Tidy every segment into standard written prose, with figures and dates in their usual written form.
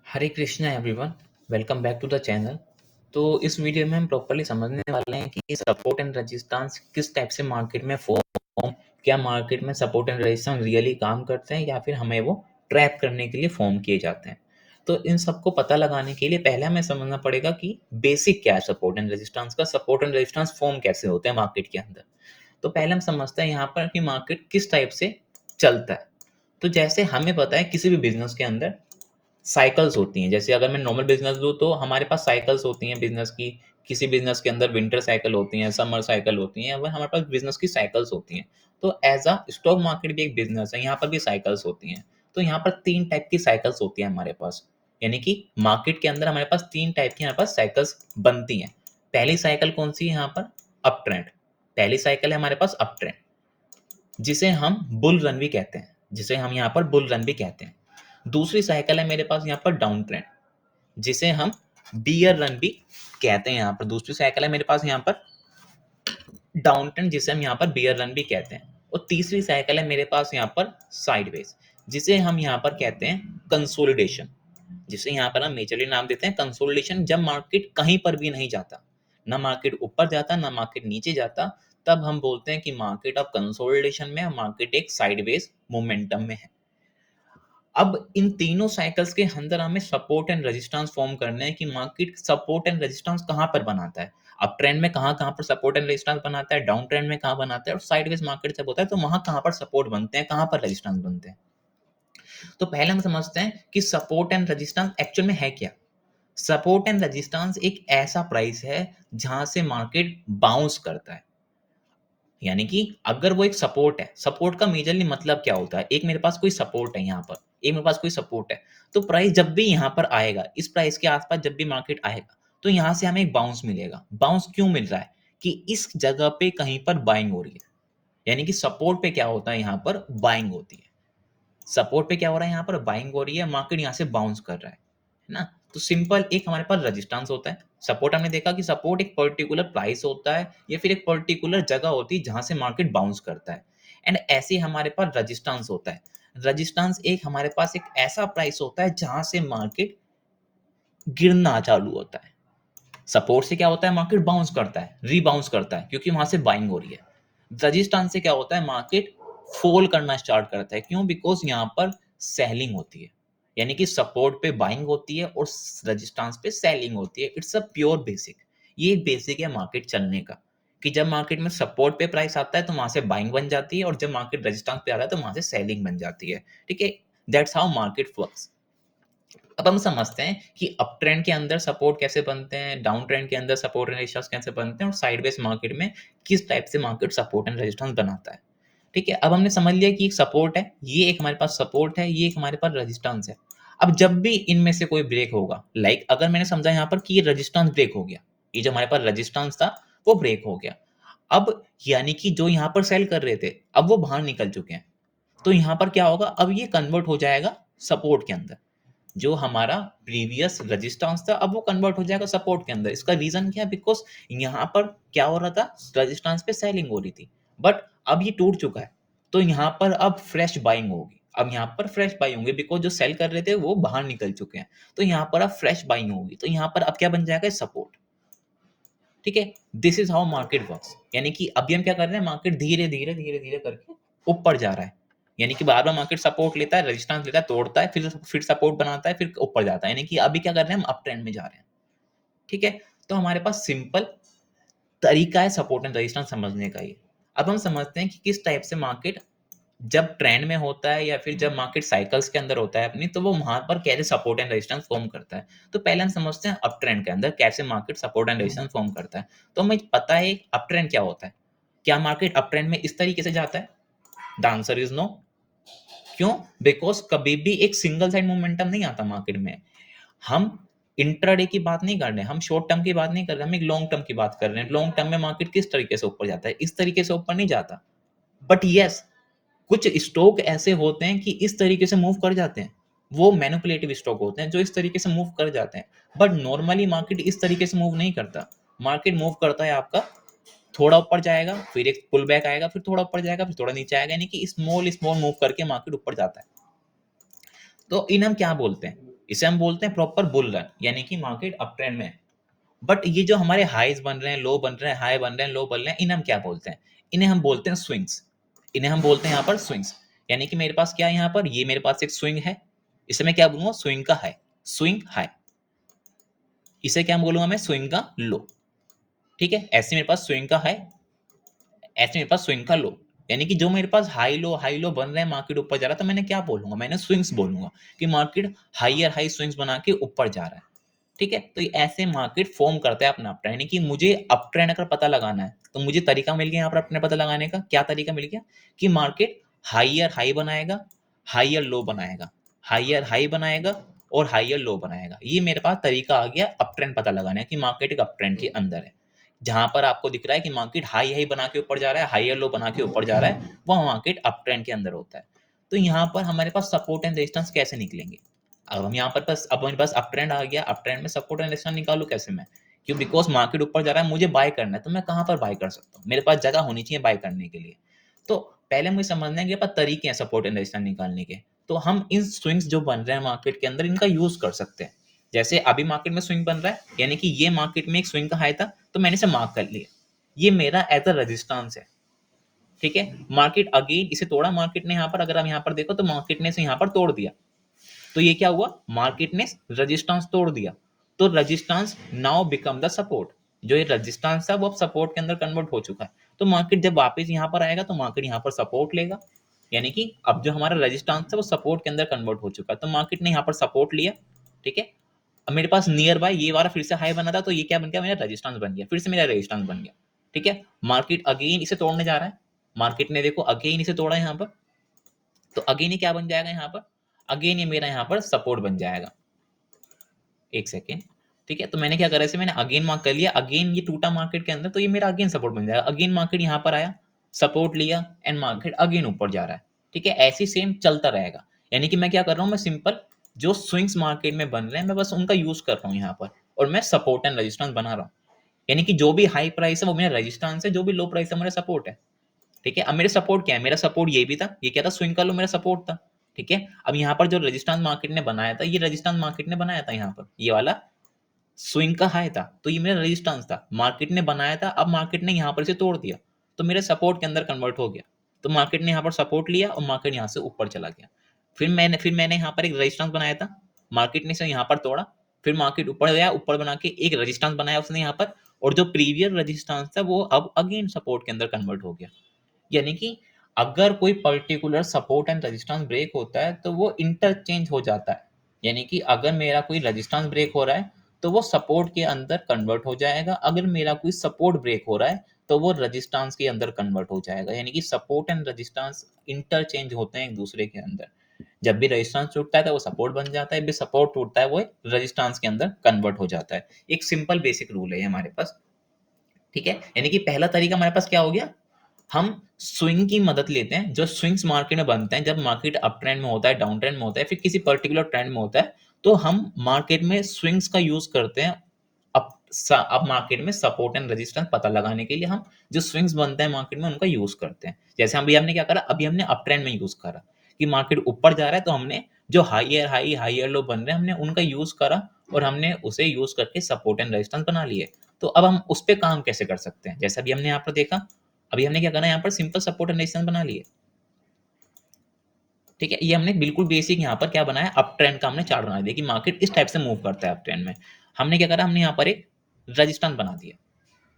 Hare Krishna everyone, welcome back to the channel. तो इस video में हम प्रॉपर्ली समझने वाले हैं कि सपोर्ट एंड रेजिस्टेंस किस टाइप से मार्केट में फॉर्म, क्या मार्केट में सपोर्ट एंड रेजिस्टेंस रियली काम करते हैं या फिर हमें वो ट्रैप करने के लिए फॉर्म किए जाते हैं। तो इन सबको पता लगाने के लिए पहले हमें समझना पड़ेगा कि बेसिक क्या है सपोर्ट एंड रेजिस्टेंस का, सपोर्ट एंड रेजिस्टेंस फॉर्म कैसे होते हैं मार्केट के अंदर। तो पहले हम समझते हैं यहाँ पर कि मार्केट किस टाइप से चलता है। तो जैसे हमें पता है किसी भी बिजनेस के अंदर साइकिल्स होती हैं। जैसे अगर मैं नॉर्मल बिजनेस लूँ तो हमारे पास साइकिल्स होती हैं बिजनेस की। किसी बिजनेस के अंदर विंटर साइकिल होती हैं, समर साइकिल होती हैं, वह हमारे पास बिजनेस की साइकिल्स होती हैं। तो एज अ स्टॉक मार्केट भी एक बिजनेस है, यहाँ पर भी साइकिल्स होती हैं। तो यहाँ पर तीन टाइप की साइकिल्स होती हैं हमारे पास, यानी कि मार्केट के अंदर हमारे पास तीन टाइप की हमारे पास साइकिल्स बनती हैं। पहली साइकिल कौन सी है यहाँ पर? Up trend. पहली साइकिल है हमारे पास अप ट्रेंड, जिसे हम बुल रन भी कहते हैं, जिसे हम यहाँ पर बुल रन भी कहते हैं। दूसरी साइकिल है मेरे पास यहाँ पर डाउन ट्रेंड, जिसे हम बियर रन भी कहते हैं। यहाँ पर दूसरी साइकिल है मेरे पास यहाँ पर डाउन ट्रेंड, जिसे हम यहाँ पर बियर रन भी कहते हैं। और तीसरी साइकिल है मेरे पास यहाँ पर साइडवेज, जिसे हम यहाँ पर कहते हैं कंसोलिडेशन, जिसे यहाँ पर हम मेजरली नाम देते हैं कंसोलिडेशन। जब मार्केट कहीं पर भी नहीं जाता, ना मार्केट ऊपर जाता ना मार्केट नीचे जाता, तब हम बोलते हैं कि मार्केट अब कंसोलिडेशन में है, मार्केट एक साइडवेज मोमेंटम में है। अब इन तीनों साइकिल्स के अंदर हमें सपोर्ट एंड रेजिस्टेंस फॉर्म करने हैं कि मार्केट सपोर्ट एंड रेजिस्टेंस कहाँ पर बनाता है। अप ट्रेंड में कहाँ कहाँ पर सपोर्ट एंड रेजिस्टेंस बनाता है, डाउन ट्रेंड में कहाँ बनाता है, और साइडवेज मार्केट जब होता है तो वहां कहाँ पर सपोर्ट बनते हैं, कहाँ पर रेजिस्टेंस बनते हैं। तो पहले हम समझते हैं कि सपोर्ट एंड रेजिस्टेंस एक्चुअल में है क्या। सपोर्ट एंड रेजिस्टेंस एक ऐसा प्राइस है जहां से मार्केट बाउंस करता है। यानी कि अगर वो एक सपोर्ट है, सपोर्ट का मेजरली मतलब क्या होता है, एक मेरे पास कोई सपोर्ट है यहाँ पर, एक मेरे पास कोई सपोर्ट है, तो प्राइस जब भी यहाँ पर आएगा, इस प्राइस के आसपास जब भी मार्केट आएगा, तो यहाँ से हमें एक बाउंस मिलेगा। बाउंस क्यों मिल रहा है? कि इस जगह पे कहीं पर बाइंग हो रही है। यानी कि सपोर्ट पे क्या होता है, यहाँ पर बाइंग होती है। सपोर्ट पे क्या हो रहा है, यहाँ पर बाइंग हो रही है, मार्केट यहाँ से बाउंस कर रहा है ना। तो सिंपल एक हमारे पास रेजिस्टेंस होता है। सपोर्ट हमने देखा कि सपोर्ट एक पर्टिकुलर प्राइस होता है या फिर एक पर्टिकुलर जगह होती है जहां से मार्केट बाउंस करता है। एंड ऐसे ही हमारे पास रेजिस्टेंस होता है। रेजिस्टेंस एक हमारे पास एक ऐसा प्राइस होता है जहां से मार्केट गिरना चालू होता है। सपोर्ट से क्या होता है, मार्केट बाउंस करता है, रीबाउंस करता है, क्योंकि वहां से बाइंग हो रही है। रेजिस्टेंस से क्या होता है, मार्केट फॉल करना स्टार्ट करता है। क्यों? बिकॉज यहाँ पर सेलिंग होती है। यानी कि सपोर्ट पे बाइंग होती है और रेजिस्टेंस पे सेलिंग होती है। It's a pure basic. ये एक बेसिक है मार्केट चलने का, कि जब मार्केट में सपोर्ट पे प्राइस आता है तो वहां से बाइंग बन जाती है, और जब मार्केट रेजिस्टेंस पे आ रहा है तो वहां से सेलिंग बन जाती है। ठीक है, दैट्स हाउ मार्केट वर्क्स। अब हम समझते हैं कि अप ट्रेंड के अंदर सपोर्ट कैसे बनते हैं, डाउन ट्रेंड के अंदर सपोर्ट एंड रेजिस्टेंस कैसे बनते हैं, और साइडवेज मार्केट में किस टाइप से मार्केट सपोर्ट एंड रेजिस्टेंस बनाता है। ठीक है, अब हमने समझ लिया कि एक सपोर्ट है, ये एक हमारे पास सपोर्ट है, ये एक हमारे पास रेजिस्टेंस है। अब जब भी इनमें से कोई ब्रेक होगा, लाइक अगर मैंने समझा यहाँ पर कि ये रेजिस्टेंस ब्रेक हो गया, ये जो हमारे पास रेजिस्टेंस था वो ब्रेक हो गया। अब यानी कि जो यहाँ पर सेल कर रहे थे अब वो बाहर निकल चुके हैं। तो यहाँ पर क्या होगा, अब ये कन्वर्ट हो जाएगा सपोर्ट के अंदर। जो हमारा प्रीवियस रेजिस्टेंस था अब वो कन्वर्ट हो जाएगा सपोर्ट के अंदर। इसका रीजन क्या है? बिकॉज यहाँ पर क्या हो रहा था, रेजिस्टेंस पे सेलिंग हो रही थी, बट अब ये टूट चुका है। तो यहाँ पर अब फ्रेश बाइंग होगी, अब यहाँ पर फ्रेश बाइंग होंगे, बिकॉज जो सेल कर रहे थे वो बाहर निकल चुके हैं। तो यहाँ पर अब फ्रेश बाइंग होगी, तो यहाँ पर अब क्या बन जाएगा, सपोर्ट। ठीक है, this is how market works. यानी कि अभी हम क्या कर रहे हैं, मार्केट धीरे धीरे धीरे धीरे करके ऊपर जा रहा है। यानी कि बार बार मार्केट सपोर्ट लेता है, रेजिस्टेंस लेता है, तोड़ता है, फिर सपोर्ट बनाता है, फिर ऊपर जाता है। यानी कि अभी क्या कर रहे हैं, हम अप ट्रेंड में जा रहे हैं। ठीक है, तो हमारे पास सिंपल तरीका है सपोर्ट एंड रेजिस्टेंस समझने का। ये अब हम समझते हैं कि किस टाइप से मार्केट जब ट्रेंड में होता है या फिर जब मार्केट साइकिल्स के अंदर होता है अपनी, तो वो वहां पर कैसे सपोर्ट एंड रेजिस्टेंस फॉर्म करता है। तो पहले हम समझते हैं अप ट्रेंड के अंदर कैसे market support and resistance form करता है। तो हमें पता है अप ट्रेंड क्या होता है। क्या मार्केट अप ट्रेंड में इस तरीके से जाता है? The answer is no. क्यों? बिकॉज कभी भी एक सिंगल साइड मोमेंटम नहीं आता मार्केट में। हम इंट्राडे की बात नहीं कर रहे हैं, हम शॉर्ट टर्म की बात नहीं कर रहे हैं, हम एक लॉन्ग टर्म की बात कर रहे हैं। लॉन्ग टर्म में मार्केट किस तरीके से ऊपर जाता है, इस तरीके से ऊपर नहीं जाता। बट यस, कुछ स्टॉक ऐसे होते हैं कि इस तरीके से मूव कर जाते हैं। वो मैनिपुलेटिव स्टॉक होते हैं जो इस तरीके से मूव कर जाते हैं। बट नॉर्मली मार्केट इस तरीके से मूव नहीं करता। मार्केट मूव करता है आपका, थोड़ा ऊपर जाएगा, फिर एक पुल बैक आएगा, फिर थोड़ा ऊपर जाएगा, फिर थोड़ा नीचे आएगा। यानी कि स्मॉल स्मॉल मूव करके मार्केट ऊपर जाता है। तो इन हम क्या बोलते हैं, इसे हम बोलते हैं प्रॉपर बुल रन, यानी कि मार्केट अप ट्रेंड में है। बट ये जो हमारे हाईज बन रहे हैं, लो बन रहे हैं, हाई बन रहे हैं, लो बन रहे हैं, इन्हें हम क्या बोलते हैं? इन्हें हम बोलते हैं स्विंग्स। इन्हें हम बोलते हैं यहाँ पर स्विंग्स। यानी कि मेरे पास क्या है यहाँ पर, ये मेरे पास एक स्विंग है, इसे मैं क्या बोलूंगा? स्विंग का हाई, स्विंग हाई। इसे क्या बोलूंगा मैं? स्विंग का लो। ठीक है, ऐसे मेरे पास स्विंग का हाई, ऐसे मेरे पास स्विंग का लो। यानी कि जो मेरे पास हाई लो बन रहे हैं, मार्केट ऊपर जा रहा है, तो मैंने क्या बोलूंगा? मैंने स्विंग्स बोलूंगा कि मार्केट हाईयर हाई स्विंग्स बना के ऊपर जा रहा है। ठीक है, तो ये ऐसे मार्केट फॉर्म करता है अपना अप ट्रेंड। यानी कि मुझे अप ट्रेंड अगर पता लगाना है तो मुझे तरीका मिल गया यहाँ पर अपने पता लगाने का। क्या तरीका मिल गया? कि मार्केट हाईयर हाई बनाएगा, हाईयर लो बनाएगा, हाईयर हाई बनाएगा और हाईयर लो बनाएगा। ये मेरे पास तरीका आ गया अप ट्रेंड पता लगाने का कि मार्केट एक अप ट्रेंड के अंदर है। जहां पर आपको दिख रहा है कि मार्केट हाई हाई बना के ऊपर जा रहा है, हाईयर लो बना के ऊपर जा रहा है, वह मार्केट अप ट्रेंड के अंदर होता है। तो यहाँ पर हमारे पास सपोर्ट एंड रेजिस्टेंस कैसे निकलेंगे? अब हम यहाँ पर बस, अब मेरे पास अप ट्रेंड आ गया, अप ट्रेंड में सपोर्ट एंड रेजिस्टेंस निकालू कैसे मैं? क्यों? बिकॉज मार्केट ऊपर जा रहा है, मुझे बाय करना है, तो मैं कहाँ पर बाय कर सकता हूँ? मेरे पास जगह होनी चाहिए बाय करने के लिए। तो पहले मुझे समझना है कि पास तरीके हैं सपोर्ट एंड रेजिस्टेंस निकालने के। तो हम इन स्विंग्स जो बन रहे हैं मार्केट के अंदर, इनका यूज कर सकते हैं। जैसे अभी मार्केट में स्विंग बन रहा है, यानी कि ये मार्केट में एक स्विंग का हाई था, तो मैंने इसे मार्क कर लिया, ये मेरा एज अ रेजिस्टेंस है। ठीक है, मार्केट अगेन इसे तोड़ा, मार्केट ने यहाँ पर, अगर आप यहाँ पर देखो तो मार्केट ने इसे यहाँ पर तोड़ दिया, तो ये क्या हुआ? मार्केट ने रेजिस्टेंस तोड़ दिया, तो resistance now become the support. जो ये रेजिस्टेंस है वो अब सपोर्ट के अंदर कन्वर्ट हो चुका है। तो मार्केट जब वापस यहाँ पर आएगा तो मार्केट यहाँ पर सपोर्ट लेगा, यानी कि अब जो हमारा रेजिस्टेंस है वो सपोर्ट के अंदर कन्वर्ट हो चुका है। तो मार्केट ने यहाँ पर सपोर्ट लिया। ठीक है, अब मेरे पास नियर बाय ये वाला फिर से हाई बना था, तो ये क्या बन गया? मेरा रेजिस्टेंस बन गया, फिर से मेरा रेजिस्टेंस बन गया। ठीक है, मार्केट अगेन इसे तोड़ने जा रहा है, मार्केट ने देखो अगेन इसे तोड़ा यहाँ पर, तो अगेन ये क्या बन जाएगा यहाँ पर? अगेन ये मेरा यहाँ पर सपोर्ट बन जाएगा। एक सेकेंड। ठीक है, तो मैंने क्या करा, इसे मैंने अगेन मार्क कर लिया, अगेन ये टूटा मार्केट के अंदर, तो ये मेरा अगेन सपोर्ट बन जाएगा। अगेन मार्केट यहाँ पर आया, सपोर्ट लिया एंड मार्केट अगेन ऊपर जा रहा है। ठीक है, ऐसे सेम चलता रहेगा। यानी कि मैं क्या कर रहा हूँ? मैं सिंपल जो स्विंग्स मार्केट में बन रहे हैं, मैं बस उनका यूज कर रहा हूँ यहाँ पर, और मैं सपोर्ट एंड रेजिस्टेंस बना रहा हूँ। यानी कि जो भी हाई प्राइस है वो मेरा रेजिस्टेंस है, जो भी लो प्राइस है मेरा सपोर्ट है। ठीक है, अब मेरे सपोर्ट क्या है? मेरा सपोर्ट ये भी था, ये क्या था? स्विंग का लो मेरा सपोर्ट था। ठीक है, अब यहाँ पर जो रेजिस्टेंस मार्केट ने बनाया था, ये रेजिस्टेंस मार्केट ने बनाया था, यहाँ पर ये वाला स्विंग का हाई था, तो ये मेरा रेजिस्टेंस था, मार्केट ने बनाया था। अब मार्केट ने यहाँ पर इसे तोड़ दिया, तो मेरे सपोर्ट के अंदर कन्वर्ट हो गया। तो मार्केट ने यहाँ पर सपोर्ट लिया और मार्केट यहाँ से ऊपर चला गया। फिर मैंने यहाँ पर एक रेजिस्टेंस बनाया था, मार्केट ने इसे यहाँ पर तोड़ा, फिर मार्केट ऊपर गया, ऊपर बना के एक रेजिस्टेंस बनाया उसने यहाँ पर, और जो प्रीवियस रेजिस्टेंस था वो अब अगेन सपोर्ट के अंदर कन्वर्ट हो गया। यानी कि अगर कोई particular support and resistance break होता है तो वो इंटरचेंज हो जाता है। यानी कि अगर मेरा कोई रेजिस्टेंस ब्रेक हो रहा है तो वो सपोर्ट के अंदर कन्वर्ट हो जाएगा, अगर मेरा कोई सपोर्ट ब्रेक हो रहा है तो वो रेजिस्टेंस के अंदर कन्वर्ट हो जाएगा। यानी कि सपोर्ट एंड रेजिस्टेंस इंटरचेंज होते हैं एक दूसरे के अंदर। जब भी रेजिस्टेंस टूटता है तो वो सपोर्ट बन जाता है, जब भी सपोर्ट टूटता है वो रेजिस्टेंस के अंदर कन्वर्ट हो जाता है। एक सिंपल बेसिक रूल है हमारे पास। ठीक है, यानी कि पहला तरीका हमारे पास क्या हो गया? हम स्विंग की मदद लेते हैं, जो स्विंग्स मार्केट में बनते हैं जब मार्केट अप ट्रेंड में होता है, डाउन ट्रेंड में होता है, फिर किसी पर्टिकुलर ट्रेंड में होता है, तो हम मार्केट में स्विंग्स का यूज करते हैं। अब मार्केट में सपोर्ट एंड रेजिस्टेंस पता लगाने के लिए हम जो स्विंग्स बनते हैं मार्केट में उनका यूज करते हैं। जैसे अभी हमने क्या करा, अभी हमने अप ट्रेंड में यूज करा कि मार्केट ऊपर जा रहा है, तो हमने जो हाईयर हाई हाईयर लो बन रहे हैं हमने उनका यूज करा, और हमने उसे यूज करके सपोर्ट एंड रेजिस्टेंस बना लिए। तो अब हम उस पर काम कैसे कर सकते हैं? जैसे अभी हमने यहाँ पर देखा, अभी हमने क्या करना है, यहाँ पर सिंपल सपोर्ट एंड रेजिस्टेंस बना लिए। ठीक है, ये हमने बिल्कुल बेसिक यहाँ पर क्या बनाया, अप ट्रेंड का हमने चार्ट बना दिया कि मार्केट इस टाइप से मूव करता है अप ट्रेंड में। हमने क्या करा, हमने यहाँ पर एक रेजिस्टेंस बना दिया।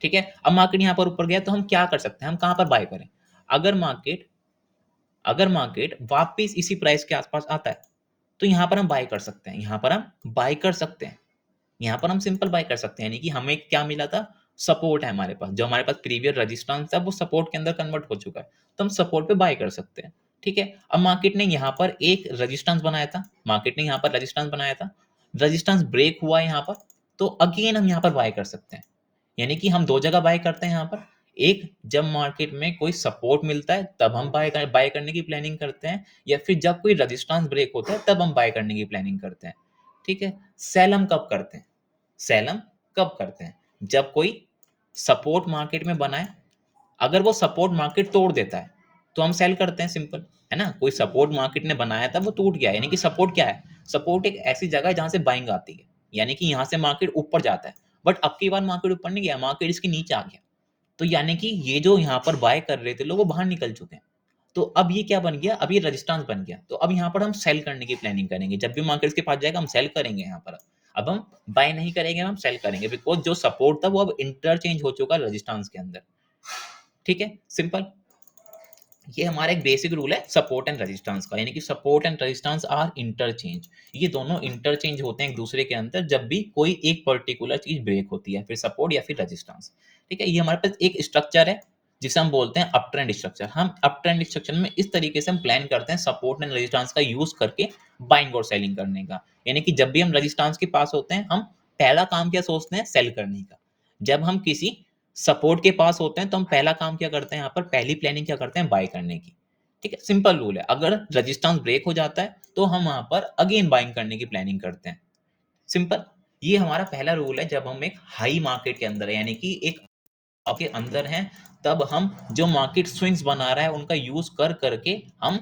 ठीक है, अब मार्केट यहाँ पर ऊपर गया तो हम क्या कर सकते हैं, हम कहाँ पर बाय करें? अगर मार्केट अगर मार्केट वापिस इसी प्राइस के आसपास आता है तो यहाँ पर हम बाय कर सकते हैं, यहाँ पर हम बाय कर सकते हैं, यहाँ पर हम सिंपल बाय कर सकते हैं। यानी कि हमें क्या मिला था? सपोर्ट है हमारे पास, जो हमारे पास प्रीवियस रेजिस्टेंस है वो सपोर्ट के अंदर कन्वर्ट हो चुका है, तो हम सपोर्ट पे बाय कर सकते हैं। ठीक है, अब मार्केट ने यहाँ पर एक रेजिस्टेंस बनाया था, मार्केट ने यहाँ पर रेजिस्टेंस बनाया था, रेजिस्टेंस ब्रेक हुआ है यहाँ पर, तो अगेन हम यहाँ पर बाय कर सकते हैं। यानी कि हम दो जगह बाय करते हैं यहाँ पर। एक, जब मार्केट में कोई सपोर्ट मिलता है तब हम बाय करने की प्लानिंग करते हैं, या फिर जब कोई रेजिस्टेंस ब्रेक होता है तब हम बाय करने की प्लानिंग करते हैं। ठीक है, सेल हम कब करते हैं? सेल हम कब करते हैं? जब कोई सपोर्ट मार्केट में बना है, अगर वो सपोर्ट मार्केट तोड़ देता है तो हम सेल करते हैं, सिंपल है ना। कोई सपोर्ट मार्केट ने बनाया था वो टूट गया, यानी कि सपोर्ट क्या है? सपोर्ट एक ऐसी जगह है जहाँ से बाइंग आती है, यानी कि यहाँ से मार्केट ऊपर जाता है, बट अब की बार मार्केट ऊपर नहीं गया, मार्केट इसके नीचे आ गया। तो यानी कि ये जो यहाँ पर बाय कर रहे थे लोग वो बाहर निकल चुके हैं। तो अब ये क्या बन गया, अब ये रेजिस्टेंस बन गया। तो अब यहाँ पर हम सेल करने की प्लानिंग करेंगे, जब भी मार्केट इसके पास जाएगा हम सेल करेंगे यहाँ पर। अब हम बाय नहीं करेंगे, हम सेल करेंगे, बिकॉज जो सपोर्ट था वो अब इंटरचेंज हो चुका है रेजिस्टेंस के अंदर। ठीक है, सिंपल। ये हमारा एक बेसिक रूल है सपोर्ट एंड रेजिस्टेंस का, यानी कि support and resistance R interchange. ये दोनों इंटरचेंज होते हैं एक दूसरे के अंदर जब भी कोई एक पर्टिकुलर चीज ब्रेक होती है, फिर सपोर्ट या फिर रेजिस्टेंस। ठीक है, ये हमारे पास एक स्ट्रक्चर है जिसे हम बोलते हैं अप ट्रेंड स्ट्रक्चर। हम अप ट्रेंड स्ट्रक्चर में इस तरीके से हम प्लान करते हैं सपोर्ट एंड रेजिस्टेंस का यूज करके बाइंग और सेलिंग करने का। यानी कि जब भी हम रेजिस्टेंस के पास होते हैं, हम पहला काम क्या सोचते हैं, सेल करने का। जब हम किसी सपोर्ट के पास होते हैं तो हम पहला काम क्या करते हैं, यहाँ पर पहली प्लानिंग क्या करते हैं, बाय करने की। ठीक है, सिंपल रूल है। अगर रेजिस्टेंस ब्रेक हो जाता है तो हम वहां पर अगेन बाइंग करने की प्लानिंग करते हैं। सिंपल। ये हमारा पहला रूल है जब हम एक हाई मार्केट के अंदर है, यानी कि एक के अंदर हैं, तब हम जो मार्केट स्विंग्स बना रहा है उनका यूज कर करके हम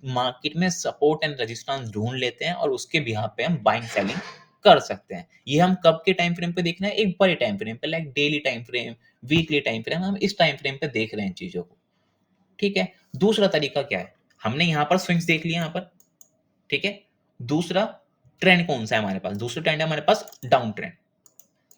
मार्केट में सपोर्ट एंड रेजिस्टेंस ढूंढ लेते हैं और उसके बिहाफ पे हम बाइंग सेलिंग कर सकते हैं। ये हम कब के टाइम फ्रेम पे देखना है, एक बड़े टाइम फ्रेम पे, like daily time frame, weekly time frame, हम इस टाइम फ्रेम पे देख रहे हैं चीजों को। ठीक है, दूसरा तरीका क्या है, हमने यहाँ पर स्विंग्स देख लिया यहाँ पर। ठीक है, दूसरा ट्रेंड कौन सा है हमारे पास, दूसरा ट्रेंड है हमारे पास डाउन ट्रेंड।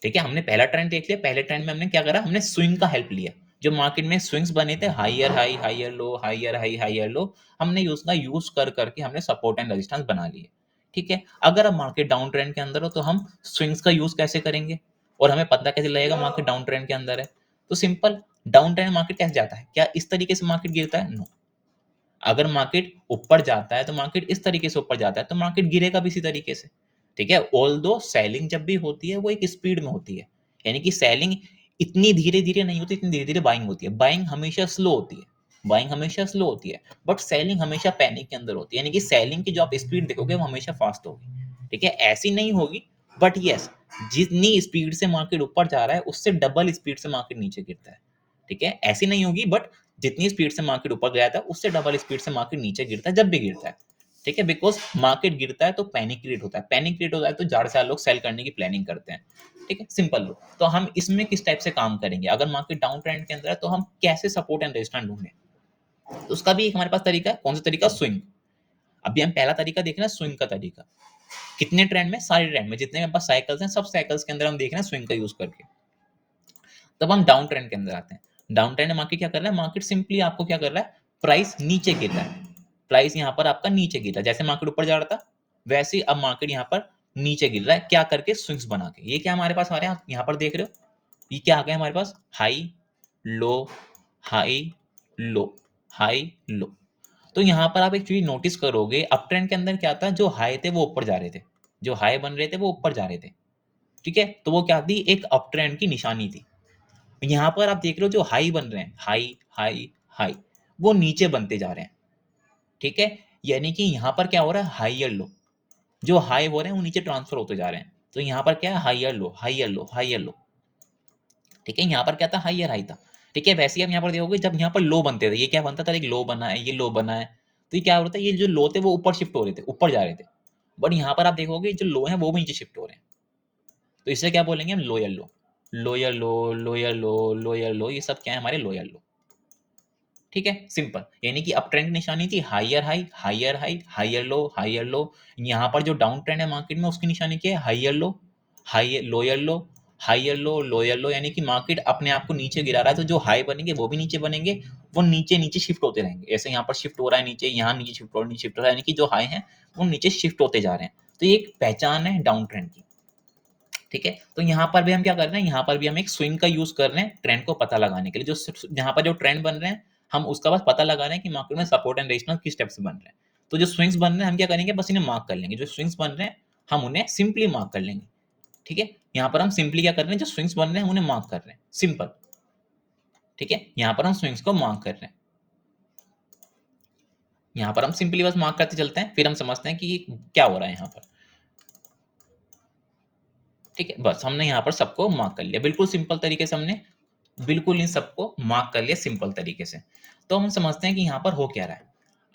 ठीक है, हमने पहला ट्रेंड देख लिया, पहले ट्रेंड में हमने क्या करा, हमने स्विंग का हेल्प लिया। जो मार्केट में स्विंग्स बने थे, higher high higher low, higher high higher लो, हमने उसका यूज कर करके हमने सपोर्ट एंड रेजिस्टेंस बना लिए। ठीक है, अगर अब मार्केट डाउन ट्रेंड के अंदर हो तो हम स्विंग्स का यूज कैसे करेंगे और हमें पता कैसे लगेगा मार्केट डाउन ट्रेंड के अंदर है। तो सिंपल, डाउन ट्रेंड मार्केट कैसे जाता है, क्या इस तरीके से मार्केट गिरता है, नो। अगर मार्केट ऊपर जाता है तो मार्केट इस तरीके से ऊपर जाता है, तो मार्केट गिरेगा भी इसी तरीके से। ठीक है, ऑल दो सेलिंग जब भी होती है वो एक स्पीड में होती है, यानी कि सेलिंग इतनी धीरे धीरे नहीं होती, इतनी धीरे धीरे बाइंग होती है। बाइंग हमेशा स्लो होती है, बाइंग हमेशा स्लो होती है, बट सेलिंग हमेशा पैनिक के अंदर होती है, यानी कि सेलिंग की जो आप स्पीड देखोगे वो हमेशा फास्ट होगी। ठीक है, ऐसी नहीं होगी, बट यस, जितनी स्पीड से मार्केट ऊपर जा रहा है उससे डबल स्पीड से मार्केट नीचे गिरता है। ठीक है, ऐसी नहीं होगी, बट जितनी स्पीड से मार्केट ऊपर गया था उससे डबल स्पीड से मार्केट नीचे गिरता है जब भी गिरता है। ठीक है, बिकॉज मार्केट गिरता है तो पैनिक क्रिएट होता है, पैनिक क्रिएट होता है तो ज्यादा से ज्यादा लोग सेल करने की प्लानिंग करते हैं। ठीक है, सिंपल लो। तो हम इसमें किस टाइप से काम करेंगे, अगर मार्केट डाउन ट्रेंड के अंदर है तो हम कैसे सपोर्ट एंड रेजिस्टेंस ढूंढें, तो उसका भी एक हमारे पास तरीका है। कौन सा तरीका, स्विंग। अभी हम पहला तरीका देख रहे हैं स्विंग का तरीका। कितने ट्रेंड में, सारे ट्रेंड में जितने मेरे पास साइकिल्स हैं सब साइकिल्स के अंदर हम देख रहे हैं स्विंग का यूज करके। तब हम डाउन ट्रेंड के अंदर आते हैं। डाउन ट्रेंड में मार्केट क्या कर रहा है, मार्केट सिंपली आपको क्या कर रहा है, प्राइस नीचे गिर रहा है। प्राइस यहाँ पर आपका नीचे गिर रहा है, जैसे मार्केट ऊपर जा रहा था वैसे ही अब मार्केट यहाँ पर नीचे गिर रहा है, क्या करके, स्विंग्स बना के। ये क्या हमारे पास आ रहे हैं, आप यहाँ पर देख रहे हो, ये क्या आ गया हमारे पास, high low, high low, high low. तो यहाँ पर आप एक चीज नोटिस करोगे, अप ट्रेंड के अंदर क्या था, जो हाई थे वो ऊपर जा रहे थे, जो हाई बन रहे थे वो ऊपर जा रहे थे। ठीक है, तो वो क्या थी, एक अप ट्रेंड की निशानी थी। यहाँ पर आप देख रहे हो जो हाई बन रहे हैं, हाई हाई हाई, वो नीचे बनते जा रहे हैं। ठीक है, यानी कि यहाँ पर क्या हो रहा है, हाइयर लो, जो हाई हो रहे हैं वो नीचे ट्रांसफर होते जा रहे हैं। तो यहाँ पर क्या है, higher low, higher low, higher लो। ठीक है, यहाँ पर क्या था, हाइयर हाई था। ठीक है, वैसे ही आप यहाँ पर देखोगे जब यहाँ पर लो बनते थे, ये क्या बनता था, एक लो बना है, ये लो बना है, तो ये क्या होता है, ये जो लो थे वो ऊपर शिफ्ट हो रहे थे, ऊपर जा रहे थे। बट यहाँ पर आप देखोगे जो लो है वो भी नीचे शिफ्ट हो रहे हैं। तो इसे क्या बोलेंगे हम, लोअर लो, लोअर लो, लोअर लो, लोअर लो, ये सब क्या है, हमारे लोअर लो। ठीक है, सिंपल। यानी कि अप ट्रेंड की निशानी थी higher high, higher high, higher low, higher low. यहाँ पर जो डाउन ट्रेंड है मार्केट में उसकी निशानी क्या है, हाइयर लो, हाई लोअर लो, हाइयर लो, लोअर लो। यानी कि मार्केट अपने आप को नीचे गिरा रहा है, तो जो हाई बनेंगे वो भी नीचे बनेंगे, वो नीचे नीचे शिफ्ट होते रहेंगे। ऐसे यहाँ पर शिफ्ट हो रहा है नीचे, यहाँ नीचे शिफ्ट हो रहा है, नीचे शिफ्ट हो रहा है, यानी कि जो हाई है वो नीचे शिफ्ट होते जा रहे हैं। तो ये एक पहचान है डाउन ट्रेंड की। ठीक है, तो यहाँ पर भी हम क्या कर रहे हैं, यहाँ पर भी हम एक स्विंग का यूज कर रहे हैं ट्रेंड को पता लगाने के लिए। जो यहाँ पर जो ट्रेंड बन रहे हैं हम उसका बस पता लगा रहे हैं कि मार्केट में सपोर्ट एंड रेजिस्टेंस किस स्टेप से बन रहे हैं। तो जो स्विंग्स बन रहे हैं हम क्या करेंगे, बस इन्हें मार्क कर लेंगे। जो स्विंग्स बन रहे हैं हम उन्हें सिंपली मार्क कर लेंगे। ठीक है, यहाँ पर हम सिंपली क्या कर रहे हैं, जो स्विंग्स बन रहे हैं हम उन्हें मार्क कर रहे हैं, सिंपल। ठीक है, यहाँ पर हम स्विंग्स को मार्क कर रहे हैं, यहाँ पर हम सिंपली बस मार्क करते चलते हैं, फिर हम समझते हैं कि क्या हो रहा है यहाँ पर। ठीक है, बस हमने यहाँ पर सबको मार्क कर लिया, बिल्कुल सिंपल तरीके से हमने बिल्कुल इन सबको मार्क कर लिया सिंपल तरीके से। तो हम समझते हैं कि यहाँ पर हो क्या रहा है।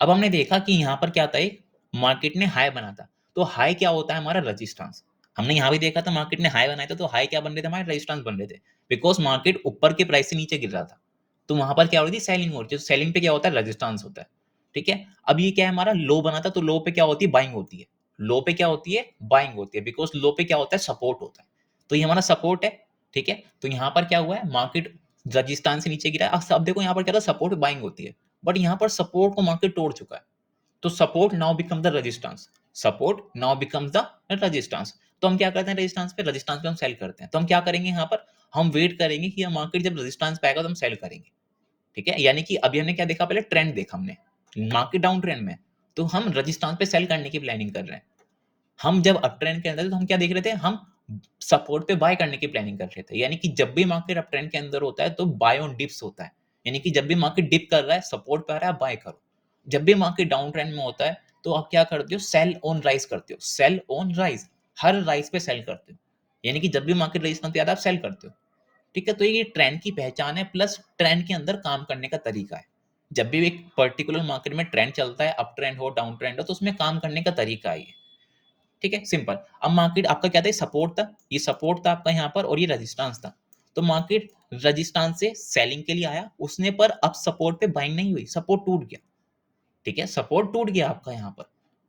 अब हमने देखा कि यहाँ पर क्या था, एक मार्केट ने हाई बना था, तो हाई क्या होता है हमारा रेजिस्टेंस। हमने यहाँ भी देखा था मार्केट ने हाई बनाया था, तो हाई क्या बन रहे थे हमारे, रेजिस्टेंस बन रहे थे, बिकॉज मार्केट ऊपर के प्राइस से नीचे गिर रहा था, तो वहां पर क्या हो रही थी, सेलिंग हो रही थी। सेलिंग पे क्या होता है, रेजिस्टेंस होता है। ठीक है, अब ये क्या है हमारा लो बना था, तो लो पे क्या होती है, बाइंग होती है। लो पे क्या होती है, बाइंग होती है, बिकॉज लो पे क्या होता है, सपोर्ट होता है। तो ये हमारा सपोर्ट है। ठीक है, तो यहाँ पर क्या हुआ है, मार्केट रेजिस्टेंस से नीचे गिरा है। अब देखो यहाँ पर क्या था, सपोर्ट बाइंग होती है, बट यहाँ पर सपोर्ट को मार्केट तोड़ चुका है, तो support now become the resistance. Support now becomes the resistance. तो हम क्या करते हैं, रेजिस्टेंस पे हम सेल करते हैं। तो हम क्या करेंगे यहाँ पर, हम वेट करेंगे कि मार्केट जब रेजिस्टेंस पे आएगा तो हम सेल करेंगे। ठीक है, यानी कि अभी हमने क्या देखा, पहले ट्रेंड देखा हमने, मार्केट डाउन ट्रेंड में, तो हम रेजिस्टेंस पे सेल करने की प्लानिंग कर रहे हैं। हम जब अप ट्रेंड के अंदर थे, तो हम क्या देख रहे थे, हम सपोर्ट पे बाय करने की प्लानिंग कर रहे थे। यानी कि जब भी मार्केट अप ट्रेंड के अंदर होता है तो बाय ऑन डिप्स होता है, यानी कि जब भी मार्केट डिप कर रहा है, सपोर्ट पे आ रहा है, बाय करो। जब भी मार्केट डाउन ट्रेंड में होता है तो आप क्या करते हो, सेल ऑन राइज करते हो। सेल ऑन राइज, हर राइज पे सेल करते हो, यानी कि जब भी मार्केट रेजिस्टेंस पे आता है आप सेल करते हो। ठीक है, तो ये ट्रेंड की पहचान है, प्लस ट्रेंड के अंदर काम करने का तरीका है। जब भी एक पर्टिकुलर मार्केट में ट्रेंड चलता है, अप ट्रेंड हो डाउन ट्रेंड हो, तो उसमें काम करने का तरीका है ये। ठीक है, सिंपल। अब मार्केट आपका क्या था, सपोर्ट था, ये सपोर्ट था आपका यहाँ पर, और ये रेजिस्टेंस था। तो मार्केट रेजिस्टेंस से सेलिंग के लिए आया, उसने पर अब सपोर्ट पे बाइंग नहीं हुई, सपोर्ट टूट गया। ठीक है, सपोर्ट टूट गया आपका यहाँ पर।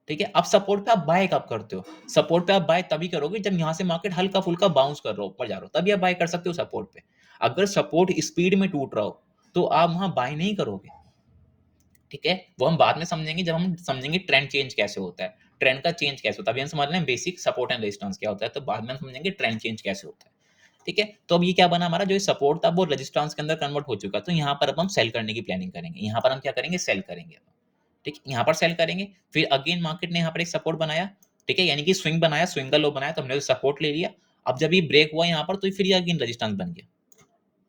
ठीक है, अब सपोर्ट पे आप बाय कब करते हो, सपोर्ट पे आप बाय तभी करोगे जब यहाँ से मार्केट हल्का फुल्का बाउंस कर रहा हो, ऊपर जा रहा हो, तभी आप बाय कर सकते हो सपोर्ट पे। अगर सपोर्ट स्पीड में टूट रहा हो तो आप वहां बाय नहीं करोगे। ठीक है, वो हम बाद में समझेंगे, जब हम समझेंगे ट्रेंड चेंज कैसे होता है, ट्रेंड का चेंज कैसे होता है। अभी हम समझ रहे हैं बेसिक सपोर्ट एंड रेजिस्टेंस क्या होता है, तो बाद में हम समझेंगे ट्रेंड चेंज कैसे होता है। ठीक है, तो अब ये क्या बना, हमारा जो सपोर्ट था वो रेजिस्टेंस के अंदर कन्वर्ट हो चुका है, तो यहाँ पर अब हम सेल करने की प्लानिंग करेंगे। यहाँ पर हम क्या करेंगे, सेल करेंगे। ठीक है, यहाँ पर सेल करेंगे, फिर अगेन मार्केट ने यहाँ पर एक सपोर्ट बनाया। ठीक है, यानी कि स्विंग बनाया, स्विंग का लो बनाया, तो हमने सपोर्ट ले लिया। अब जब ये ब्रेक हुआ यहाँ पर, तो फिर ये अगेन रेजिस्टेंस बन गया।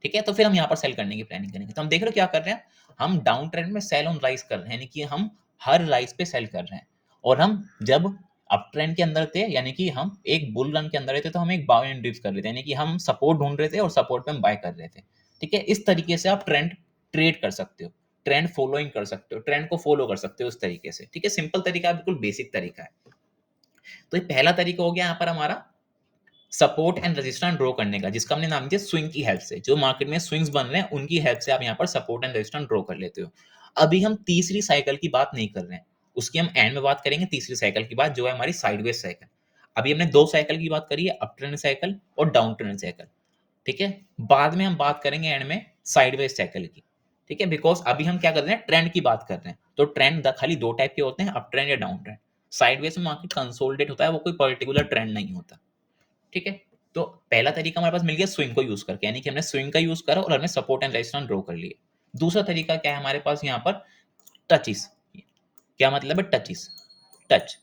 ठीक है, तो फिर हम यहाँ पर सेल करने की प्लानिंग करेंगे। तो हम देख रहे हो क्या कर रहे हैं, हम डाउन ट्रेंड में सेल ऑन राइज कर रहे हैं, यानी कि हम हर राइज पे सेल कर रहे हैं। और हम जब अप ट्रेंड के अंदर थे, यानी कि हम एक बुल रन के अंदर थे, तो हम एक बाय एंड डिप्स कर रहे थे, यानी कि हम सपोर्ट ढूंढ रहे थे और सपोर्ट पे हम बाय कर रहे थे। ठीक है, इस तरीके से आप ट्रेंड ट्रेड कर सकते हो, ट्रेंड फॉलोइंग कर सकते हो, ट्रेंड को फॉलो कर सकते हो उस तरीके से। ठीक है, सिंपल तरीका, बिल्कुल बेसिक तरीका है। तो ये पहला तरीका हो गया यहाँ पर हमारा सपोर्ट एंड रेजिस्टेंस ड्रॉ करने का, जिसका हमने नाम दिया स्विंग की हेल्प से। जो मार्केट में स्विंग्स बन रहे हैं उनकी हेल्प से आप यहाँ पर सपोर्ट एंड रेजिस्टेंस ड्रॉ कर लेते हो। अभी हम तीसरी साइकिल की बात नहीं कर रहे हैं, उसकी हम एंड में बात करेंगे, तीसरी साइकिल की बात, जो है हमारी साइडवेज साइकिल। अभी हमने दो साइकिल की बात करी है, अप ट्रेंड साइकिल और डाउन ट्रेंड साइकिल। ठीक है, बाद में हम बात करेंगे एंड में साइडवेज साइकिल की। ठीक है, बिकॉज अभी हम क्या कर रहे हैं, ट्रेंड की बात कर रहे हैं। तो ट्रेंड खाली दो टाइप के होते हैं, अप ट्रेंड या डाउन ट्रेंड। साइडवेज में मार्केट कंसोलिडेट होता है, वो कोई पर्टिकुलर ट्रेंड नहीं होता। ठीक है, तो पहला तरीका हमारे पास मिल गया स्विंग को यूज करके, यानी कि हमने स्विंग का यूज करा और हमने सपोर्ट एंड रेजिस्टेंस ड्रॉ कर लिए। दूसरा तरीका क्या है हमारे पास यहाँ पर, टचिस। क्या मतलब है टचिस, टच,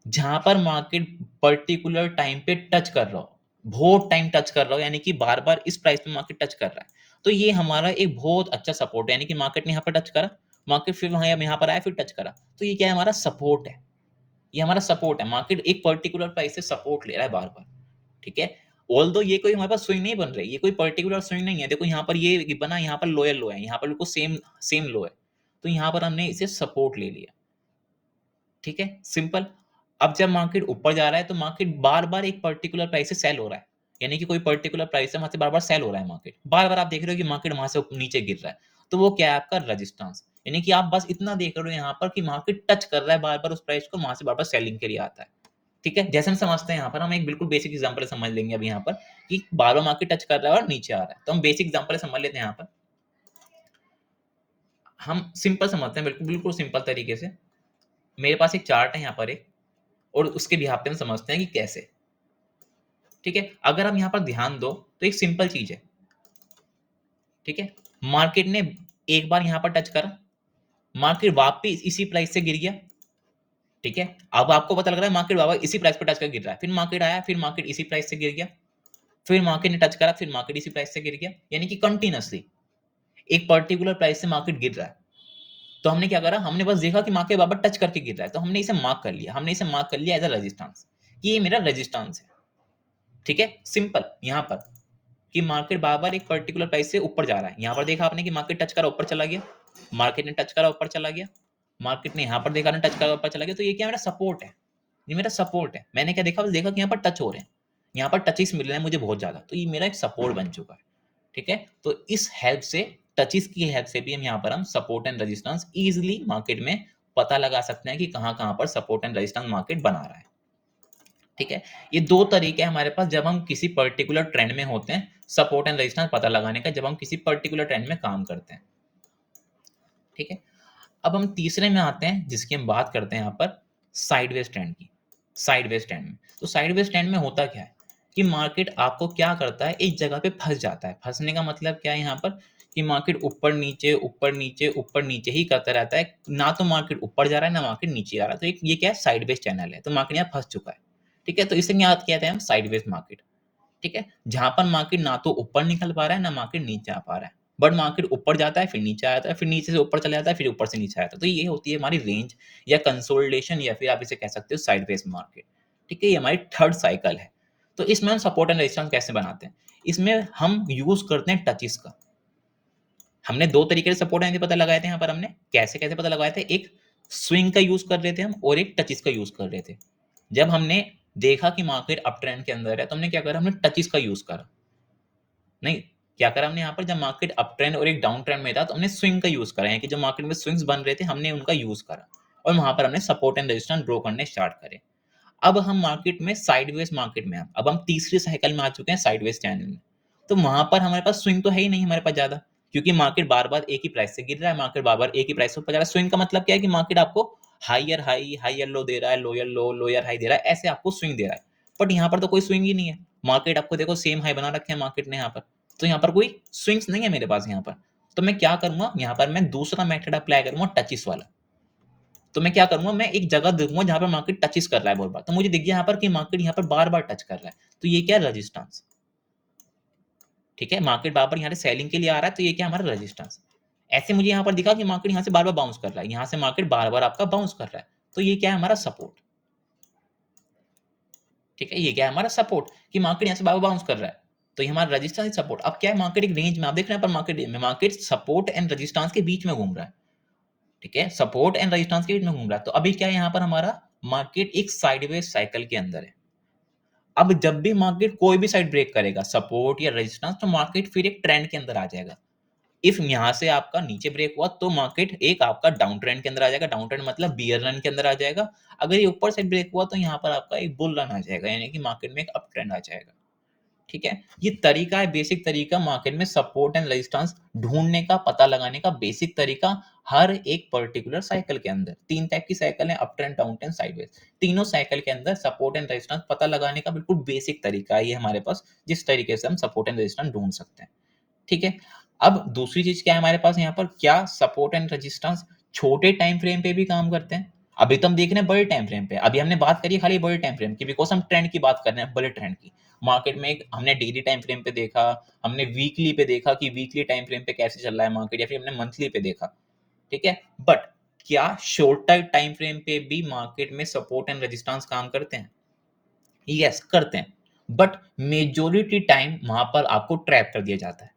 जहां पर मार्केट पर्टिकुलर टाइम पे टच कर रहा हो, बहुत टाइम टच कर रहा हो, यानी कि बार बार इस प्राइस पे मार्केट टच कर रहा है, तो ये हमारा एक बहुत अच्छा सपोर्ट है। यानी कि मार्केट ने यहाँ पर टच करा, मार्केट फिर वहां यहाँ पर आया, फिर टच करा, तो ये क्या है, हमारा सपोर्ट है। ये हमारा सपोर्ट है, मार्केट एक पर्टिकुलर प्राइस से सपोर्ट ले रहा है बार बार। ठीक है, ऑल्दो ये कोई हमारे पास स्विंग नहीं बन रही, ये कोई पर्टिकुलर स्विंग नहीं है। देखो यहाँ पर ये बना, यहाँ पर लोअर लो है, यहाँ पर बिल्कुल सेम सेम लो है, तो यहाँ पर हमने इसे सपोर्ट ले लिया। ठीक है, सिंपल। अब जब मार्केट ऊपर जा रहा है तो मार्केट बार बार एक पर्टिकुलर प्राइस से सेल हो रहा है, यानी कि कोई पर्टिकुलर प्राइस है वहां से बार बार सेल हो रहा है, मार्केट बार बार आप देख रहे हो कि मार्केट वहां से नीचे गिर रहा है, तो वो क्या है, आपका रेजिस्टेंस। यानी कि आप बस इतना देख रहे हो यहाँ पर कि मार्केट टच कर रहा है बार बार उस प्राइस को, वहां से बार बार सेलिंग के लिए आता है। ठीक है, जैसे हम समझते हैं, यहाँ पर हम एक बिल्कुल बेसिक एग्जांपल समझ लेंगे अभी यहाँ पर, कि बार बार मार्केट टच कर रहा है और नीचे आ रहा है, तो हम बेसिक एग्जांपल समझ लेते हैं। यहाँ पर हम सिंपल समझते हैं, बिल्कुल बिल्कुल सिंपल तरीके से। मेरे पास एक चार्ट है यहाँ पर एक, और उसके बिहाफ पे हम समझते हैं कि कैसे। ठीक है, अगर हम यहाँ पर ध्यान दो तो एक सिंपल चीज है। ठीक है, मार्केट ने एक बार यहाँ पर टच करा, मार्केट वापस इसी प्राइस से गिर गया। ठीक है, अब आपको पता लग रहा है मार्केट वापस इसी प्राइस पर टच कर गिर रहा है, फिर मार्केट आया, फिर मार्केट इसी प्राइस से गिर गया, फिर मार्केट ने टच करा, फिर मार्केट इसी प्राइस से गिर गया, यानी कि कंटिन्यूअसली एक पर्टिकुलर प्राइस से मार्केट गिर रहा है। तो हमने क्या करा, हमने बस देखा कि मार्केट बार टच करके गिर रहा है, तो हमने इसे मार्क कर लिया, हमने इसे मार्क कर लिया एज अ रेजिस्टेंस, कि ये मेरा रेजिस्टेंस है। ठीक है, सिंपल। यहाँ पर कि मार्केट बार बार एक पर्टिकुलर प्राइस से ऊपर जा रहा है, यहाँ पर देखा आपने कि मार्केट टच करा ऊपर चला गया, मार्केट ने टच करा ऊपर चला गया, मार्केट ने यहाँ पर देखा ना टच करा ऊपर चला गया, तो ये क्या मेरा सपोर्ट है। ये मेरा सपोर्ट है। मैंने क्या देखा, बस देखा कि यहाँ पर टच हो रहे हैं, यहाँ पर टचेस मिल रहे हैं मुझे बहुत ज़्यादा, तो ये मेरा एक सपोर्ट बन चुका है। ठीक है, तो इस हेल्प से, टचेस की हेल्प से भी हम यहाँ पर हम support and resistance easily market में पता लगा सकते हैं कि कहाँ कहाँ पर सपोर्ट एंड रेजिस्टेंस मार्केट बना रहा है। ठीक है, ये दो तरीके हैं हमारे पास जब हम किसी पर्टिकुलर ट्रेंड में होते हैं सपोर्ट एंड रेजिस्टेंस पता लगाने का, जब हम किसी पर्टिकुलर ट्रेंड में काम करते हैं। ठीक है, अब हम तीसरे में आते हैं जिसकी हम बात करते हैं यहाँ पर साइडवेज ट्रेंड की। साइडवेज ट्रेंड में, तो साइडवेज ट्रेंड में होता क्या है कि मार्केट आपको क्या करता है, एक जगह पे फंस जाता है। फंसने का मतलब क्या है यहाँ पर कि मार्केट ऊपर नीचे ऊपर नीचे ऊपर नीचे ही करता रहता है, ना तो मार्केट ऊपर जा रहा है ना मार्केट नीचे जा रहा है। तो एक ये क्या है, साइडवेज चैनल है, तो मार्केट यहाँ फंस चुका है। ठीक है, तो इसे याद किया जाता है हम साइडवेज मार्केट। ठीक है, जहां पर मार्केट ना तो ऊपर निकल पा रहा है ना मार्केट नीचे आ पा रहा है, बट मार्केट ऊपर जाता है फिर नीचे आता है, फिर नीचे से ऊपर चला जाता है, फिर ऊपर से नीचे आता है। तो ये होती है हमारी रेंज या कंसोलिडेशन, या फिर आप इसे कह सकते हो साइडवेज मार्केट। ठीक है, ये हमारी थर्ड साइकिल है। तो इसमें हम सपोर्ट एंड रेजिस्टेंस कैसे बनाते हैं, इसमें हम यूज करते हैं टचेस का। हमने दो तरीके से सपोर्ट एंड पता लगाए थे। यहाँ पर हमने कैसे कैसे पता लगाए थे, एक स्विंग का यूज कर रहे थे हम और एक टचेस का यूज कर रहे थे। जब हमने देखा कि मार्केट अप ट्रेंड के अंदर है तो हमने क्या करा, हमने टचेस का यूज करा। नहीं, क्या करा हमने यहाँ पर, जब मार्केट अप ट्रेंड और एक डाउन ट्रेंड में था तो हमने स्विंग का यूज करा है कि जो मार्केट में स्विंग्स बन रहे थे हमने उनका यूज करा और वहां पर हमने सपोर्ट एंड रेजिस्टेंस ड्रॉ करने स्टार्ट करे। अब हम मार्केट में साइडवेज मार्केट में हैं। अब हम तीसरी साइकिल में आ चुके हैं साइडवेज चैनल में। तो वहां पर हमारे पास स्विंग तो है ही नहीं हमारे पास ज्यादा, क्योंकि मार्केट बार बार एक ही प्राइस से गिर रहा है, मार्केट बार बार एक ही प्राइस से ऊपर जा रहा है। स्विंग का मतलब क्या है कि मार्केट आपको हायर हाई हायर लो दे रहा है, लोयर लो लोयर हाई दे रहा है, ऐसे आपको स्विंग दे रहा है। बट यहाँ पर तो कोई स्विंग ही नहीं है। मार्केट आपको देखो सेम हाई बना रखे हैं मार्केट ने यहाँ पर, तो यहाँ पर कोई स्विंग्स नहीं है मेरे पास यहाँ पर। तो मैं क्या करूंगा, यहाँ पर मैं दूसरा मेथड अप्लाई करूंगा, टचिस वाला। तो मैं क्या करूंगा, मैं एक जगह देखूंगा जहां पर मार्केट टचेस कर रहा है बहुत बार, तो मुझे दिख गया यहाँ पर कि मार्केट यहाँ पर बार बार टच कर रहा है, तो ये क्या है, रेजिस्टेंस। ठीक है, मार्केट बार बार यहाँ से सेलिंग के लिए आ रहा है, तो ये क्या हमारा रेजिस्टेंस। ऐसे मुझे यहाँ पर दिखा कि मार्केट यहाँ से बार बार बाउंस कर रहा है, यहाँ से मार्केट बार बार आपका बाउंस कर रहा है, तो ये क्या है हमारा सपोर्ट। ठीक है, ये क्या है हमारा सपोर्ट कि मार्केट यहाँ से बार बार बाउंस कर रहा है, तो ये हमारा रेजिस्टेंस सपोर्ट। अब क्या है, मार्केट एक रेंज में, आप देख रहे हैं पर मार्केट में, मार्केट सपोर्ट एंड रेजिस्टेंस के बीच में घूम रहा है। ठीक है, सपोर्ट एंड रेजिस्टेंस के बीच में घूम रहा है। तो अभी क्या है, यहाँ पर हमारा मार्केट एक साइडवेज साइकिल के अंदर है। अब जब भी मार्केट कोई भी साइड ब्रेक करेगा, सपोर्ट या रेजिस्टेंस, तो मार्केट फिर एक ट्रेंड के अंदर आ जाएगा। इफ यहां से आपका नीचे ब्रेक हुआ तो मार्केट एक आपका डाउन ट्रेंड के अंदर आ जाएगा। डाउन ट्रेंड मतलब बियर रन के अंदर आ जाएगा। अगर ये ऊपर से ब्रेक हुआ तो यहाँ पर आपका एक बुल रन आ जाएगा, यानी कि मार्केट में एक अप ट्रेंड आ जाएगा। ठीक है, ये तरीका है, बेसिक तरीका मार्केट में सपोर्ट एंड रेजिस्टेंस ढूंढने का, पता लगाने का बेसिक तरीका। हर एक पर्टिकुलर साइकिल के अंदर तीन टाइप की साइकिल है, up trend down trend sideways. तीनों साइकिल के अंदर सपोर्ट एंड रेजिस्टेंस पता लगाने का बिल्कुल बेसिक तरीका है ये हमारे पास, जिस तरीके से हम सपोर्ट एंड रेजिस्टेंस ढूंढ सकते हैं। ठीक है, अब दूसरी चीज क्या है हमारे पास यहाँ पर, क्या सपोर्ट एंड रेजिस्टेंस छोटे टाइम फ्रेम पे भी काम करते हैं। अभी तो हम देख रहे हैं बड़े टाइम फ्रेम पे, अभी हमने बात करी है खाली बड़े टाइम फ्रेम की, बिकॉज हम ट्रेंड की बात कर रहे हैं, बड़े ट्रेंड की। मार्केट में हमने डेली टाइम फ्रेम पे देखा, हमने वीकली पे देखा कि वीकली टाइम फ्रेम पे कैसे चल रहा है मार्केट, या फिर हमने मंथली पे देखा। ठीक है, बट क्या शॉर्टर टाइम फ्रेम पे भी मार्केट में सपोर्ट एंड रेजिस्टेंस काम करते हैं? यस, करते हैं, बट मेजोरिटी टाइम वहां पर आपको ट्रैप कर दिया जाता है।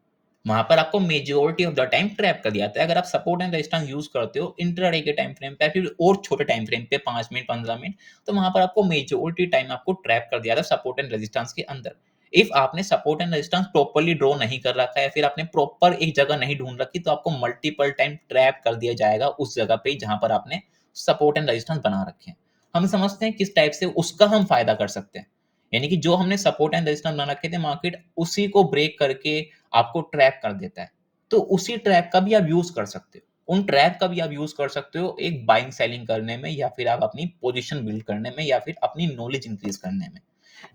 वहां पर आपको majority of the time trap कर दिया जाता है। अगर आप सपोर्ट एंड रेजिस्टेंस यूज करते हो इंट्राडे के टाइम फ्रेम पे या फिर और छोटे टाइम फ्रेम पे 5 मिनट 15 मिनट, तो वहां पर आपको मेजोरिटी टाइम आपको ट्रैप कर दिया जाता है सपोर्ट एंड रेजिस्टेंस के अंदर। इफ आपने support and resistance properly draw नहीं कर रखा है या फिर आपने प्रॉपर एक जगह नहीं ढूंढ रखी, तो आपको मल्टीपल टाइम ट्रैप कर दिया जाएगा उस जगह पे जहां पर आपने सपोर्ट एंड रेजिस्टेंस बना रखे हैं। हम समझते हैं किस टाइप से उसका हम फायदा कर सकते हैं, यानी कि जो हमने सपोर्ट एंड रेजिस्टेंस बना रखे थे, मार्केट उसी को ब्रेक करके आपको ट्रैप कर देता है। तो उसी ट्रैप का भी आप यूज कर सकते हो, उन ट्रैप का भी आप यूज कर सकते हो एक बाइंग सेलिंग करने में, या फिर आप अपनी पोजीशन बिल्ड करने में, या फिर अपनी नॉलेज इंक्रीज करने में।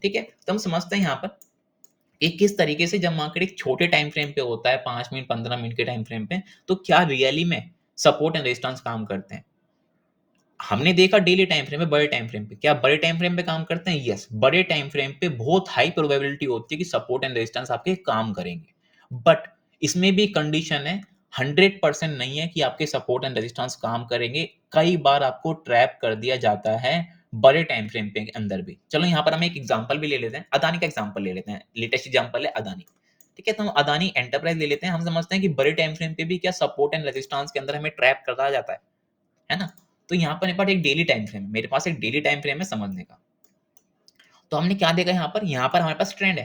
ठीक है, तो हम समझते हैं यहाँ पर कि किस तरीके से जब मार्केट एक छोटे टाइम फ्रेम पे होता है, 5 मिनट 15 मिनट के टाइम फ्रेम पे, तो क्या रियली में सपोर्ट एंड रेजिस्टेंस काम करते हैं। हमने देखा डेली टाइम फ्रेम में, बड़े टाइम फ्रेम पे क्या बड़े टाइम फ्रेम पे काम करते हैं? यस, बड़े टाइम फ्रेम पे बहुत हाई प्रोबेबिलिटी होती है कि सपोर्ट एंड रेजिस्टेंस आपके काम करेंगे, बट इसमें भी कंडीशन है, 100% नहीं है कि आपके सपोर्ट एंड रेजिस्टेंस काम करेंगे। कई बार आपको ट्रैप कर दिया जाता है बड़े टाइम फ्रेम पे अंदर भी। चलो यहाँ पर हम एक एग्जांपल भी ले लेते हैं, अदानी का एग्जांपल ले लेते हैं, लेटेस्ट एग्जांपल है अदानी। ठीक है, तो हम अदानी एंटरप्राइज ले लेते हैं। हम समझते हैं कि बड़े टाइम फ्रेम पे भी क्या सपोर्ट एंड रेजिस्टेंस के अंदर हमें ट्रैप करा जाता है ना। तो यहाँ पर मेरे पास एक डेली टाइम फ्रेम, मेरे पास एक डेली टाइम फ्रेम है समझने का। तो हमने क्या देखा यहाँ पर हमारे पास ट्रेंड है।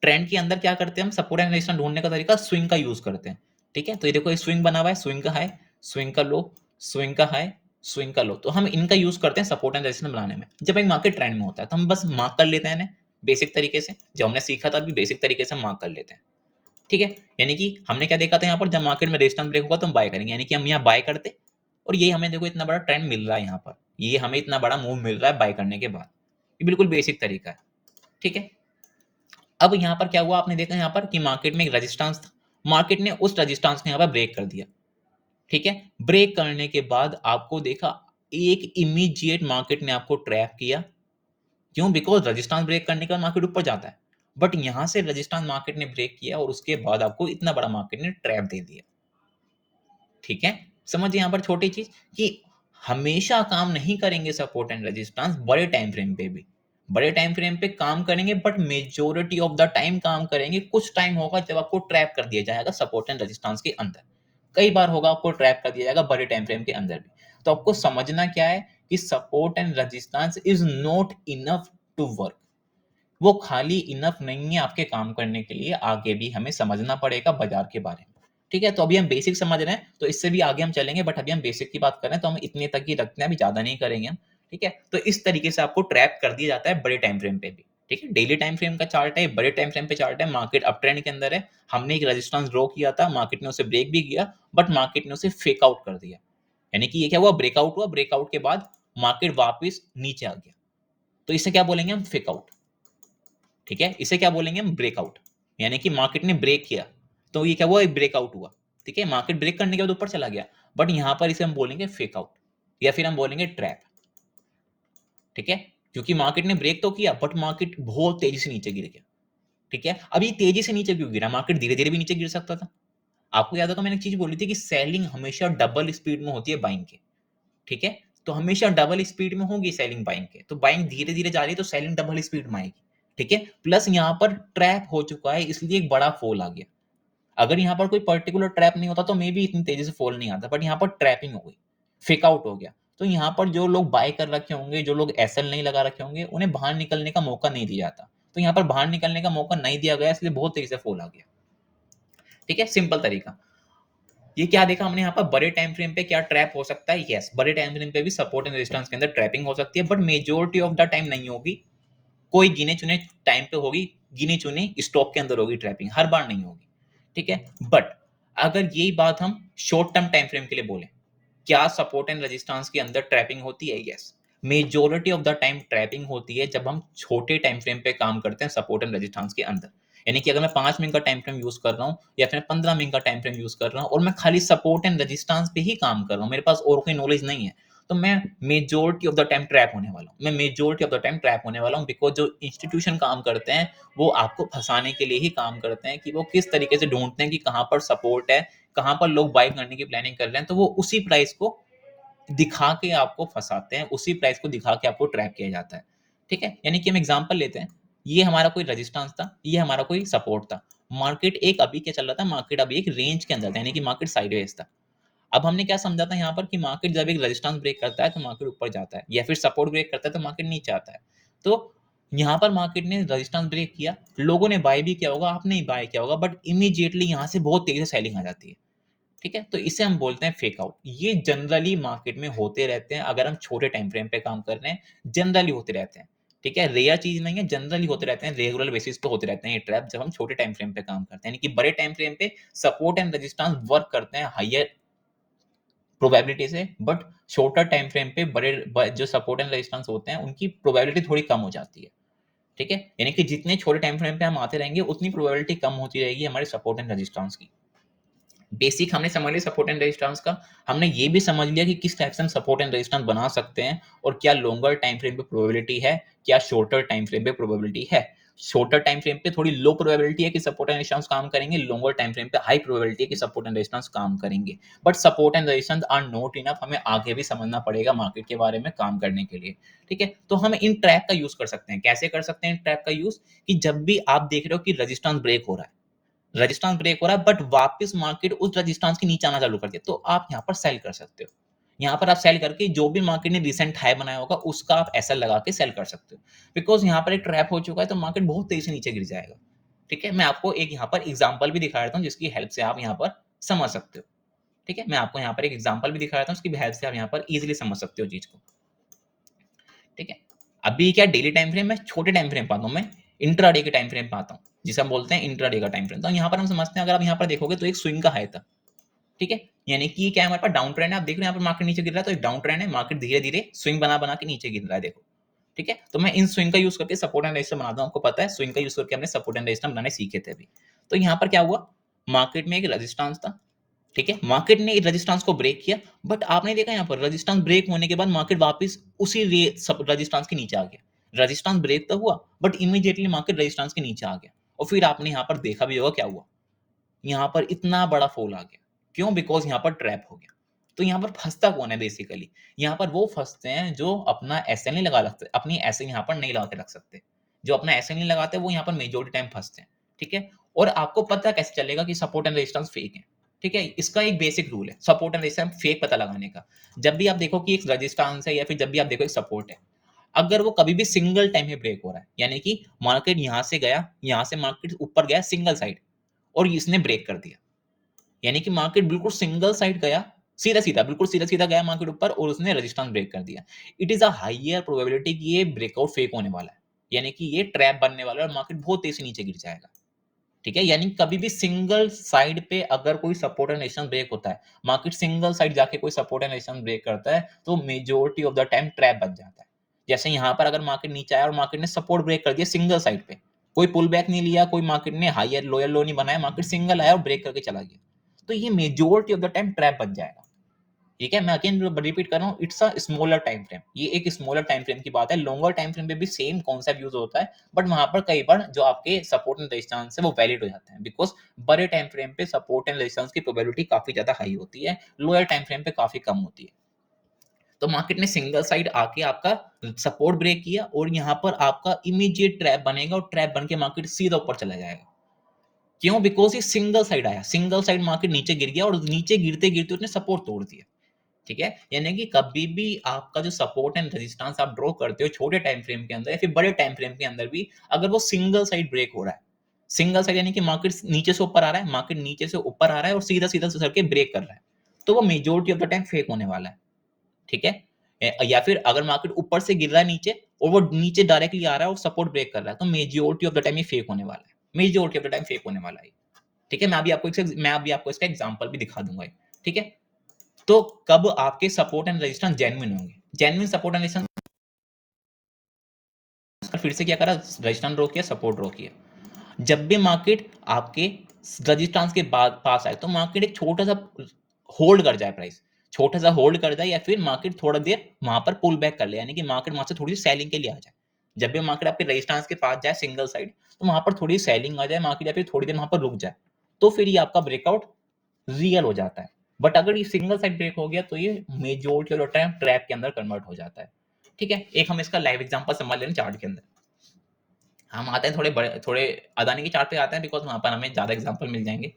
ट्रेंड के अंदर क्या करते हैं हम, सपोर्ट एंड रेजिस्टेंस ढूंढने का तरीका स्विंग का यूज करते हैं। ठीक है, तो ये देखो, ये स्विंग बना हुआ है, स्विंग का हाई, स्विंग का लो, स्विंग का हाई, स्विंग का लो। तो हम इनका यूज करते हैं सपोर्ट एंड रेजिस्टेंस बनाने में। जब एक मार्केट ट्रेंड में होता है तो हम बस मार्क कर लेते हैं इन्हें बेसिक तरीके से, जो हमने सीखा था अभी बेसिक तरीके से मार्क कर लेते हैं। ठीक है, यानी कि हमने क्या देखा था यहाँ पर, जब मार्केट में रेजिस्टेंस ब्रेक होगा तो हम बाय करेंगे, यानी कि हम यहाँ बाय करते, और ये हमें देखो इतना बड़ा ट्रेंड मिल रहा है यहाँ पर, ये हमें इतना बड़ा मूव मिल रहा है बाय करने के बाद। ये बिल्कुल बेसिक तरीका है। ठीक है, अब यहाँ पर क्या हुआ, आपने देखा यहाँ पर कि मार्केट में एक रेजिस्टेंस था, मार्केट ने उस रेजिस्टेंस को यहाँ पर ब्रेक कर दिया। ठीक है, ब्रेक करने के बाद आपको देखा एक इमीडिएट मार्केट ने आपको ट्रैप किया। क्यों? बिकॉज रेजिस्टेंस ब्रेक करने के बाद मार्केट ऊपर जाता है, बट यहां से रेजिस्टेंस मार्केट ने ब्रेक किया और उसके बाद आपको इतना बड़ा मार्केट ने ट्रैप दे दिया। ठीक है, समझिए यहाँ पर छोटी चीज कि हमेशा काम नहीं करेंगे सपोर्ट एंड रेजिस्टेंस, बड़े टाइम फ्रेम पे भी बड़े टाइम फ्रेम पे काम करेंगे, but majority of the time काम करेंगे। कुछ टाइम होगा जब आपको ट्रैप कर दिया जाएगा सपोर्ट एंड रेजिस्टेंस के अंदर, कई बार होगा आपको ट्रैप कर दिया जाएगा बड़े टाइम फ्रेम के अंदर भी। तो आपको समझना क्या है कि support and resistance is not enough to work, वो खाली इनफ नहीं है आपके काम करने के लिए, आगे भी हमें समझना पड़ेगा बाजार के बारे में। ठीक है, तो अभी हम बेसिक समझ रहे हैं, तो इससे भी आगे हम चलेंगे, बट अभी हम बेसिक की बात कर रहे हैं तो हम इतने तक ही रखते हैं, अभी ज्यादा नहीं करेंगे हम। ठीक है, तो इस तरीके से आपको ट्रैप कर दिया जाता है बड़े टाइम फ्रेम पे भी। ठीक है, डेली टाइम फ्रेम का चार्ट है, बड़े टाइम फ्रेम पे चार्ट है, मार्केट अप ट्रेंड के अंदर है, हमने एक रेजिस्टेंस ड्रॉ किया था, मार्केट ने उसे ब्रेक भी किया, बट मार्केट ने उसे फेक आउट कर दिया। यानी कि ये क्या हुआ, ब्रेकआउट हुआ, ब्रेकआउट के बाद मार्केट वापस नीचे आ गया, तो इसे क्या बोलेंगे हम, फेक आउट। ठीक है, इसे क्या बोलेंगे हम, ब्रेकआउट। यानी कि मार्केट ने ब्रेक किया तो ये क्या हुआ, ब्रेकआउट हुआ। ठीक है, मार्केट ब्रेक करने के बाद ऊपर चला गया, बट यहां पर इसे हम बोलेंगे फेक आउट, या फिर हम बोलेंगे ट्रैप। ठीक है, क्योंकि मार्केट ने ब्रेक तो किया बट मार्केट बहुत तेजी से नीचे गिर गया। ठीक है, अभी तेजी से नीचे क्यों गिरा, मार्केट धीरे धीरे भी नीचे गिर सकता था। आपको याद होगा मैंने एक चीज बोली थी कि सेलिंग हमेशा डबल स्पीड में होती है बाइंग के। ठीक है, तो हमेशा डबल स्पीड में होगी सेलिंग बाइंग के, तो बाइंग धीरे धीरे जा रही है तो सेलिंग डबल स्पीड में आएगी। ठीक है, प्लस यहाँ पर ट्रैप हो चुका है इसलिए एक बड़ा फॉल आ गया। अगर यहाँ पर कोई पर्टिकुलर ट्रैप नहीं होता तो मे भी इतनी तेजी से फॉल नहीं आता, बट यहाँ पर ट्रैपिंग हो गई, फेक आउट हो गया। तो यहाँ पर जो लोग बाय कर रखे होंगे, जो लोग एसएल नहीं लगा रखे होंगे, उन्हें बाहर निकलने का मौका नहीं दिया जाता। तो यहाँ पर बाहर निकलने का मौका नहीं दिया गया, इसलिए बहुत तेजी से फॉल आ गया। ठीक है, सिंपल तरीका। ये क्या देखा हमने यहाँ पर, बड़े टाइम फ्रेम पे क्या ट्रैप हो सकता है, यस, बड़े टाइम फ्रेम पे भी सपोर्ट एंड रेजिस्टेंस के अंदर ट्रैपिंग हो सकती है, but majority of the time नहीं होगी। कोई गिने चुने टाइम पे होगी, गिने चुने स्टॉक के अंदर होगी ट्रैपिंग, हर बार नहीं होगी। ठीक है, बट अगर यही बात हम शॉर्ट टर्म टाइम फ्रेम के लिए बोले, क्या सपोर्ट एंड रेजिस्टेंस के अंदर ट्रैपिंग होती है, yes, majority of the time trapping होती है जब हम छोटे टाइम फ्रेम पे काम करते हैं सपोर्ट एंड रेजिस्टेंस के अंदर। यानी कि अगर मैं 5 मिनट का टाइम फ्रेम यूज कर रहा हूँ या फिर 15 मिनट का टाइम फ्रेम यूज कर रहा हूँ और मैं खाली सपोर्ट एंड रेजिस्टेंस पे ही काम कर रहा हूँ, मेरे पास और कोई नॉलेज नहीं है, तो मैं majority of the time trap होने वाला हूँ, मैं majority of the time trap होने वाला हूँ। बिकॉज जो इंस्टीट्यूशन काम करते हैं वो आपको फंसाने के लिए ही काम करते हैं, कि वो किस तरीके से ढूंढते हैं कि कहाँ पर सपोर्ट है, कहाँ पर लोग बाई करने की प्लानिंग कर रहे हैं, तो वो उसी प्राइस को दिखा के आपको फंसाते हैं, उसी प्राइस को दिखा के आपको ट्रैप किया जाता है। ठीक है, यानी कि हम एग्जांपल लेते हैं, ये हमारा कोई रेजिस्टेंस था, ये हमारा कोई सपोर्ट था, मार्केट एक अभी क्या चल रहा था, मार्केट अभी एक रेंज के अंदर था, यानी कि मार्केट साइडवेज था। अब हमने क्या समझा था यहाँ पर कि मार्केट जब एक रेजिस्टेंस ब्रेक करता है तो मार्केट ऊपर जाता है, या फिर सपोर्ट ब्रेक करता है तो मार्केट नीचे आता है। तो यहाँ पर मार्केट ने रेजिस्टेंस ब्रेक किया, लोगों ने बाय भी किया होगा, आपने ही बाय किया होगा, बट इमीडिएटली यहाँ से बहुत तेजी से सेलिंग आ जाती है। ठीक है, तो इसे हम बोलते हैं फेक आउट। ये जनरली मार्केट में होते रहते हैं, अगर हम छोटे टाइम फ्रेम पे काम कर रहे हैं जनरली होते रहते हैं। ठीक है, रेयर चीज नहीं है, जनरली होते रहते हैं, रेगुलर बेसिस पे होते रहते हैं ये ट्रैप, जब हम छोटे टाइम फ्रेम पे काम करते हैं। यानी कि बड़े टाइम फ्रेम पे सपोर्ट एंड रेजिस्टेंस वर्क करते हैं हाइयर प्रोबेबिलिटी से, बट शॉर्टर टाइम फ्रेम पे जो सपोर्ट एंड रेजिस्टेंस होते हैं उनकी प्रोबेबिलिटी थोड़ी कम हो जाती है। ठीक है, यानी कि जितने छोटे टाइम फ्रेम पे हम आते रहेंगे उतनी प्रोबेबिलिटी कम होती रहेगी हमारे सपोर्ट एंड रेजिस्टेंस की। बेसिक हमने समझ लिया सपोर्ट एंड रेजिस्टेंस का। हमने ये भी समझ लिया कि किस टाइप से हम सपोर्ट एंड रेजिस्टेंस बना सकते हैं, और क्या लॉन्गर टाइम फ्रेम पे प्रोबेबिलिटी है, क्या शॉर्टर टाइम फ्रेम पे प्रोबेबिलिटी है। शॉर्टर टाइम फ्रेम पे थोड़ी लो प्रोबेबिलिटी है कि सपोर्ट एंड रेजिस्टेंस काम करेंगे, लॉन्गर टाइम फ्रेम पे हाई प्रोबेबिलिटी है कि सपोर्ट एंड रेजिस्टेंस काम करेंगे। But support and resistance R not enough, हमें आगे भी समझना पड़ेगा मार्केट के बारे में काम करने के लिए। ठीक है, तो हम इन ट्रैप का यूज कर सकते हैं, कैसे कर सकते हैं इन ट्रैप का यूज, कि जब भी आप देख रहे हो कि रेजिस्टेंस ब्रेक हो रहा है, रेजिस्टेंस ब्रेक हो रहा है बट वापस मार्केट उस रेजिस्टेंस के नीचे आना चालू कर दिया, तो आप यहाँ पर सेल कर सकते हो। यहाँ पर आप सेल करके जो भी मार्केट ने रिसेंट हाई बनाया होगा उसका आप एसएल लगा के सेल कर सकते हो, बिकॉज यहाँ पर एक ट्रैप हो चुका है तो मार्केट बहुत तेजी से नीचे गिर जाएगा। ठीक है, मैं आपको एक यहाँ पर एग्जांपल भी दिखा देता हूँ जिसकी हेल्प से आप यहाँ पर समझ सकते हो। ठीक है, मैं आपको यहाँ पर एक एग्जांपल भी दिखा देता हूँ, उसकी हेल्प से आप यहाँ पर इजीली समझ सकते हो चीज को। ठीक है, अभी क्या डेली टाइम फ्रेम, मैं छोटे टाइम फ्रेम पाता हूँ, मैं इंट्राडे के टाइम फ्रेम पाता हूँ जिसे हम बोलते हैं इंट्राडे का टाइम फ्रेम। तो यहाँ पर हम समझते हैं, अगर आप यहाँ पर देखोगे तो एक स्विंग का हाई था। ठीक है, यानी कि क्या है, हमारे पास डाउन ट्रेंड है, आप देख रहे हैं यहाँ पर मार्केट नीचे गिर रहा है तो एक डाउन ट्रेंड है, मार्केट धीरे धीरे स्विंग बना बना के नीचे गिर रहा है, देखो। ठीक है, तो मैं इन स्विंग का यूज करके सपोर्ट एंड रेजिस्टेंस बनाता हूँ, आपको पता है स्विंग का यूज करके हमने सपोर्ट एंड रेजिस्टेंस बनाने सीखे थे अभी। तो यहाँ पर क्या हुआ, मार्केट में एक रेजिस्टेंस था। ठीक है, मार्केट ने रेजिस्टेंस को ब्रेक किया, बट आपने देखा यहाँ पर रेजिस्टेंस ब्रेक होने के बाद मार्केट वापस उसी रेजिस्टेंस के नीचे आ गया। रेजिस्टेंस ब्रेक तो हुआ बट इमीडिएटली मार्केट रेजिस्टेंस के नीचे आ गया, और फिर आपने यहाँ पर देखा भी होगा क्या हुआ, यहाँ पर इतना बड़ा फॉल आ गया। क्यों? बिकॉज यहाँ पर ट्रैप हो गया। तो यहाँ पर फंसता कौन है बेसिकली? यहाँ पर वो फंसते हैं जो अपना एसएल नहीं लगा रखते, अपनी एसएल यहाँ पर नहीं लगा के रख सकते। जो अपना एसएल नहीं लगाते वो यहाँ पर मेजोरिटी टाइम फंसते हैं। ठीक है, और आपको पता कैसे चलेगा कि सपोर्ट एंड रेजिस्टेंस फेक है? ठीक है, इसका एक बेसिक रूल है सपोर्ट एंड रेजिस्टेंस फेक पता लगाने का। जब भी आप देखो कि एक रेजिस्टेंस है या फिर जब भी आप देखो एक सपोर्ट है, अगर वो कभी भी सिंगल टाइम में ब्रेक हो रहा है, यानी कि मार्केट यहाँ से गया, यहाँ से मार्केट ऊपर गया सिंगल साइड और इसने ब्रेक कर दिया, यानी कि मार्केट बिल्कुल सिंगल साइड गया, सीधा सीधा बिल्कुल सीधा सीधा गया मार्केट ऊपर और उसने रेजिस्टेंस ब्रेक कर दिया, it is a higher probability कि ये ब्रेकआउट फेक होने वाला है, यानी कि ये ट्रैप बनने वाला है और मार्केट बहुत तेजी से नीचे गिर जाएगा। ठीक है, यानी कभी भी सिंगल साइड पे अगर कोई सपोर्ट एंड रेजिस्टेंस ब्रेक होता है, मार्केट सिंगल साइड जाके कोई सपोर्ट एंड रेजिस्टेंस ब्रेक करता है तो majority of the time trap बन जाता है। जैसे यहाँ पर अगर मार्केट नीचे आया और मार्केट ने सपोर्ट ब्रेक कर दिया सिंगल साइड पे, कोई पुल बैक नहीं लिया, कोई मार्केट ने हायर लोअर लो नहीं बनाया, मार्केट सिंगल आया और ब्रेक करके चला गया, तो ये majority of the time trap बन जाएगा। ठीक है, मैं अगेन रिपीट कर रहा हूँ, it's a smaller time frame, ये एक स्मॉलर टाइम फ्रेम की बात है। लॉन्गर टाइम फ्रेम पे भी सेम कॉन्सेप्ट यूज होता है, बट वहां पर कई बार जो आपके सपोर्ट एंड रेजिस्टेंस है वो वैलिड हो जाते हैं, बिकॉज बड़े टाइम फ्रेम पे सपोर्ट एंड रेजिस्टेंस की प्रोबेबिलिटी काफी ज्यादा हाई होती है, लोअर टाइम फ्रेम पे काफी कम होती है। तो मार्केट ने सिंगल साइड आके आपका सपोर्ट ब्रेक किया और यहाँ पर आपका इमीडिएट ट्रैप बनेगा और ट्रैप बन के मार्केट सीधा ऊपर चला जाएगा। क्यों? बिकॉज ये सिंगल साइड आया, सिंगल साइड मार्केट नीचे गिर गया और नीचे गिरते गिरते उसने सपोर्ट तोड़ दिया। ठीक है, यानी कि कभी भी आपका जो सपोर्ट एंड रेजिस्टेंस आप ड्रॉ करते हो छोटे टाइम फ्रेम के अंदर या फिर बड़े टाइम फ्रेम के अंदर भी, अगर वो सिंगल साइड ब्रेक हो रहा है, सिंगल साइड यानी कि मार्केट नीचे से ऊपर आ रहा है, मार्केट नीचे से ऊपर आ रहा है और सीधा सीधा सर के ब्रेक कर रहा है, तो वो majority of the time fake होने वाला है। ठीक है, या फिर अगर मार्केट ऊपर से गिर रहा है नीचे और वो नीचे डायरेक्टली आ रहा है और सपोर्ट ब्रेक कर रहा है, तो मेजोरिटी ऑफ द टाइम ये फेक होने वाला है, majority of the time fake होने वाला है। ठीक है, मैं अभी आपको इसका एग्जांपल भी दिखा दूंगा। ठीक है, तो कब आपके सपोर्ट एंड रेजिस्टेंस जेन्युइन होंगे? जेन्युइन सपोर्ट एंड रेजिस्टेंस, फिर से क्या करा, रेजिस्टेंस ड्रॉ किया, सपोर्ट ड्रॉ किया। जब भी मार्केट आपके रेजिस्टेंस के बाद पास आए तो मार्केट एक छोटा सा होल्ड कर जाए, प्राइस छोटा सा होल्ड कर जाए, या फिर मार्केट थोड़ा देर वहां पर पुल बैक कर ले, यानी कि मार्केट वहां से थोड़ी सी सेलिंग के लिए आ जाए। जब भी मार्केट आपके रेजिस्टेंस के पास जाए सिंगल साइड, तो वहां पर थोड़ी सेलिंग आ जाए मार्केट, या फिर थोड़ी देर वहां पर रुक जाए, तो फिर ये आपका ब्रेकआउट रियल हो जाता है। बट अगर ये सिंगल साइड ब्रेक हो गया तो ये majority of the time trap के अंदर कन्वर्ट हो जाता है। ठीक है, एक हम इसका लाइव एग्जांपल समझ लें चार्ट के अंदर। हम आते हैं थोड़े बड़े, थोड़े अदानी की चार्ट पे आते हैं, बिकॉज वहां पर हमें ज्यादा एग्जांपल मिल जाएंगे।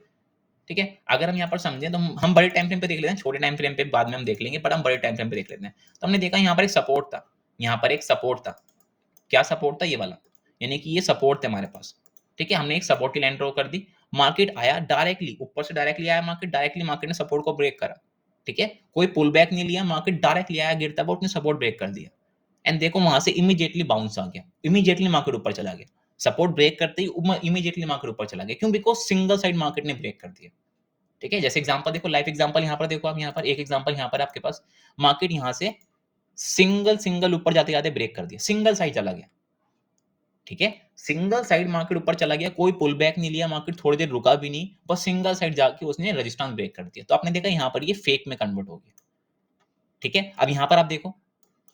ठीक है, अगर हम यहाँ पर समझें तो हम बड़े टाइम फ्रेम पे देख लेते हैं, छोटे टाइम फ्रेम पे बाद में हम देख लेंगे, बट हम बड़े टाइम फ्रेम पे देख लेते हैं। तो हमने देखा यहाँ पर एक सपोर्ट था, यहाँ पर एक सपोर्ट था। क्या सपोर्ट था? ये वाला, यानी कि ये सपोर्ट थे हमारे पास। ठीक है, हमने एक सपोर्ट की लाइन ड्रॉ कर दी, मार्केट आया डायरेक्टली ऊपर से, डायरेक्टली आया मार्केट, डायरेक्टली मार्केट ने सपोर्ट को ब्रेक करा। ठीक है, कोई पुल बैक नहीं लिया, मार्केट डायरेक्टली आया, गिरता हुआ उसने सपोर्ट ब्रेक कर दिया, एंड देखो वहां से इमीडिएटली बाउंस आ गया, इमीडिएटली मार्केट ऊपर चला गया, सपोर्ट ब्रेक करते ही इमीडिएटली मार्केट ऊपर चला गया। क्यों? बिकॉज सिंगल साइड मार्केट ने ब्रेक कर दिया। ठीक है, जैसे एग्जांपल देखो, लाइव एग्जांपल यहाँ पर देखो, आप यहाँ पर एक एग्जांपल यहाँ पर आपके पास, मार्केट यहाँ से सिंगल सिंगल ऊपर जाते जाते ब्रेक कर दिया, सिंगल साइड चला गया। ठीक है, सिंगल साइड मार्केट ऊपर चला गया, कोई पुल बैक नहीं लिया, मार्केट थोड़ी देर रुका भी नहीं, बस सिंगल साइड जाके उसने रेजिस्टेंस ब्रेक कर दिया। तो आपने देखा यहाँ पर ये फेक में कन्वर्ट हो गया। ठीक है, अब यहाँ पर आप देखो,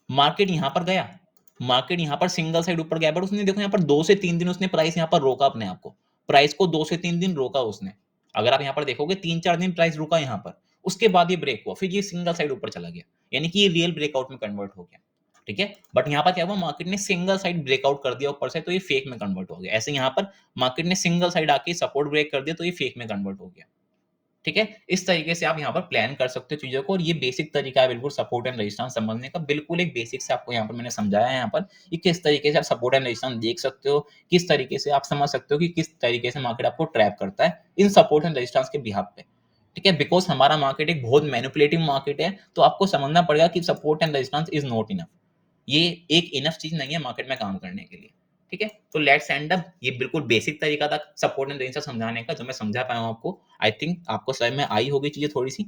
मार्केट यहाँ पर गया, मार्केट यहाँ पर सिंगल साइड ऊपर गया, बट उसने देखो यहाँ पर 2 से 3 दिन उसने प्राइस यहाँ पर रोका अपने आप को, प्राइस को 2 से 3 दिन रोका उसने। अगर आप यहाँ पर देखोगे 3-4 दिन प्राइस रुका यहाँ पर, उसके बाद ये ब्रेक हुआ, फिर ये सिंगल साइड ऊपर चला गया, यानी कि ये रियल ब्रेकआउट में कन्वर्ट हो गया। ठीक है, बट यहाँ पर क्या हुआ, मार्केट ने सिंगल साइड ब्रेकआउट कर दिया ऊपर से, तो ये फेक में कन्वर्ट हो गया। ऐसे यहाँ पर मार्केट ने सिंगल साइड आके सपोर्ट ब्रेक कर दिया, तो ये फेक में कन्वर्ट हो गया। ठीक है? इस तरीके से आप यहाँ पर प्लान कर सकते हो चीज़ों को और ये बेसिक तरीका है बिल्कुल सपोर्ट एंड रेजिस्टेंस समझने का। बिल्कुल एक बेसिक से आपको यहाँ पर मैंने समझाया है यहाँ पर कि किस तरीके से आप सपोर्ट एंड रेजिस्टेंस देख सकते हो, किस तरीके से आप समझ सकते हो कि किस तरीके से मार्केट आपको ट्रैप करता है इन सपोर्ट एंड रेजिस्टेंस के बिहाफ पे। ठीक है? बिकॉज़ हमारा मार्केट एक बहुत मैनिपुलेटिव मार्केट है, तो आपको समझना पड़ेगा कि support and resistance is not enough. ये एक इनफ चीज़ नहीं है मार्केट में काम करने के लिए। ठीक है? तो लेट्स एंड अप ये बिल्कुल बेसिक तरीका था सपोर्ट एंड रेजिस्टेंस समझाने का जो मैं समझा पाया हूँ आपको। आई थिंक आपको समझ में आई होगी चीज़ें थोड़ी-सी।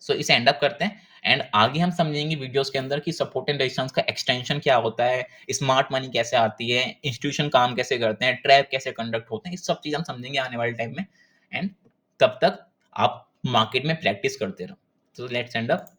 सो इसे एंड अप करते हैं एंड आगे हम समझेंगे वीडियोज़ के अंदर कि सपोर्ट एंड रेजिस्टेंस का एक्सटेंशन क्या होता है, स्मार्ट मनी कैसे आती है, इंस्टीट्यूशन काम कैसे करते हैं, ट्रैप कैसे कंडक्ट होते हैं, ये सब चीज़ हम समझेंगे आने वाले टाइम में एंड तब तक आप मार्केट में प्रैक्टिस करते रहो। तो लेट्स एंड अप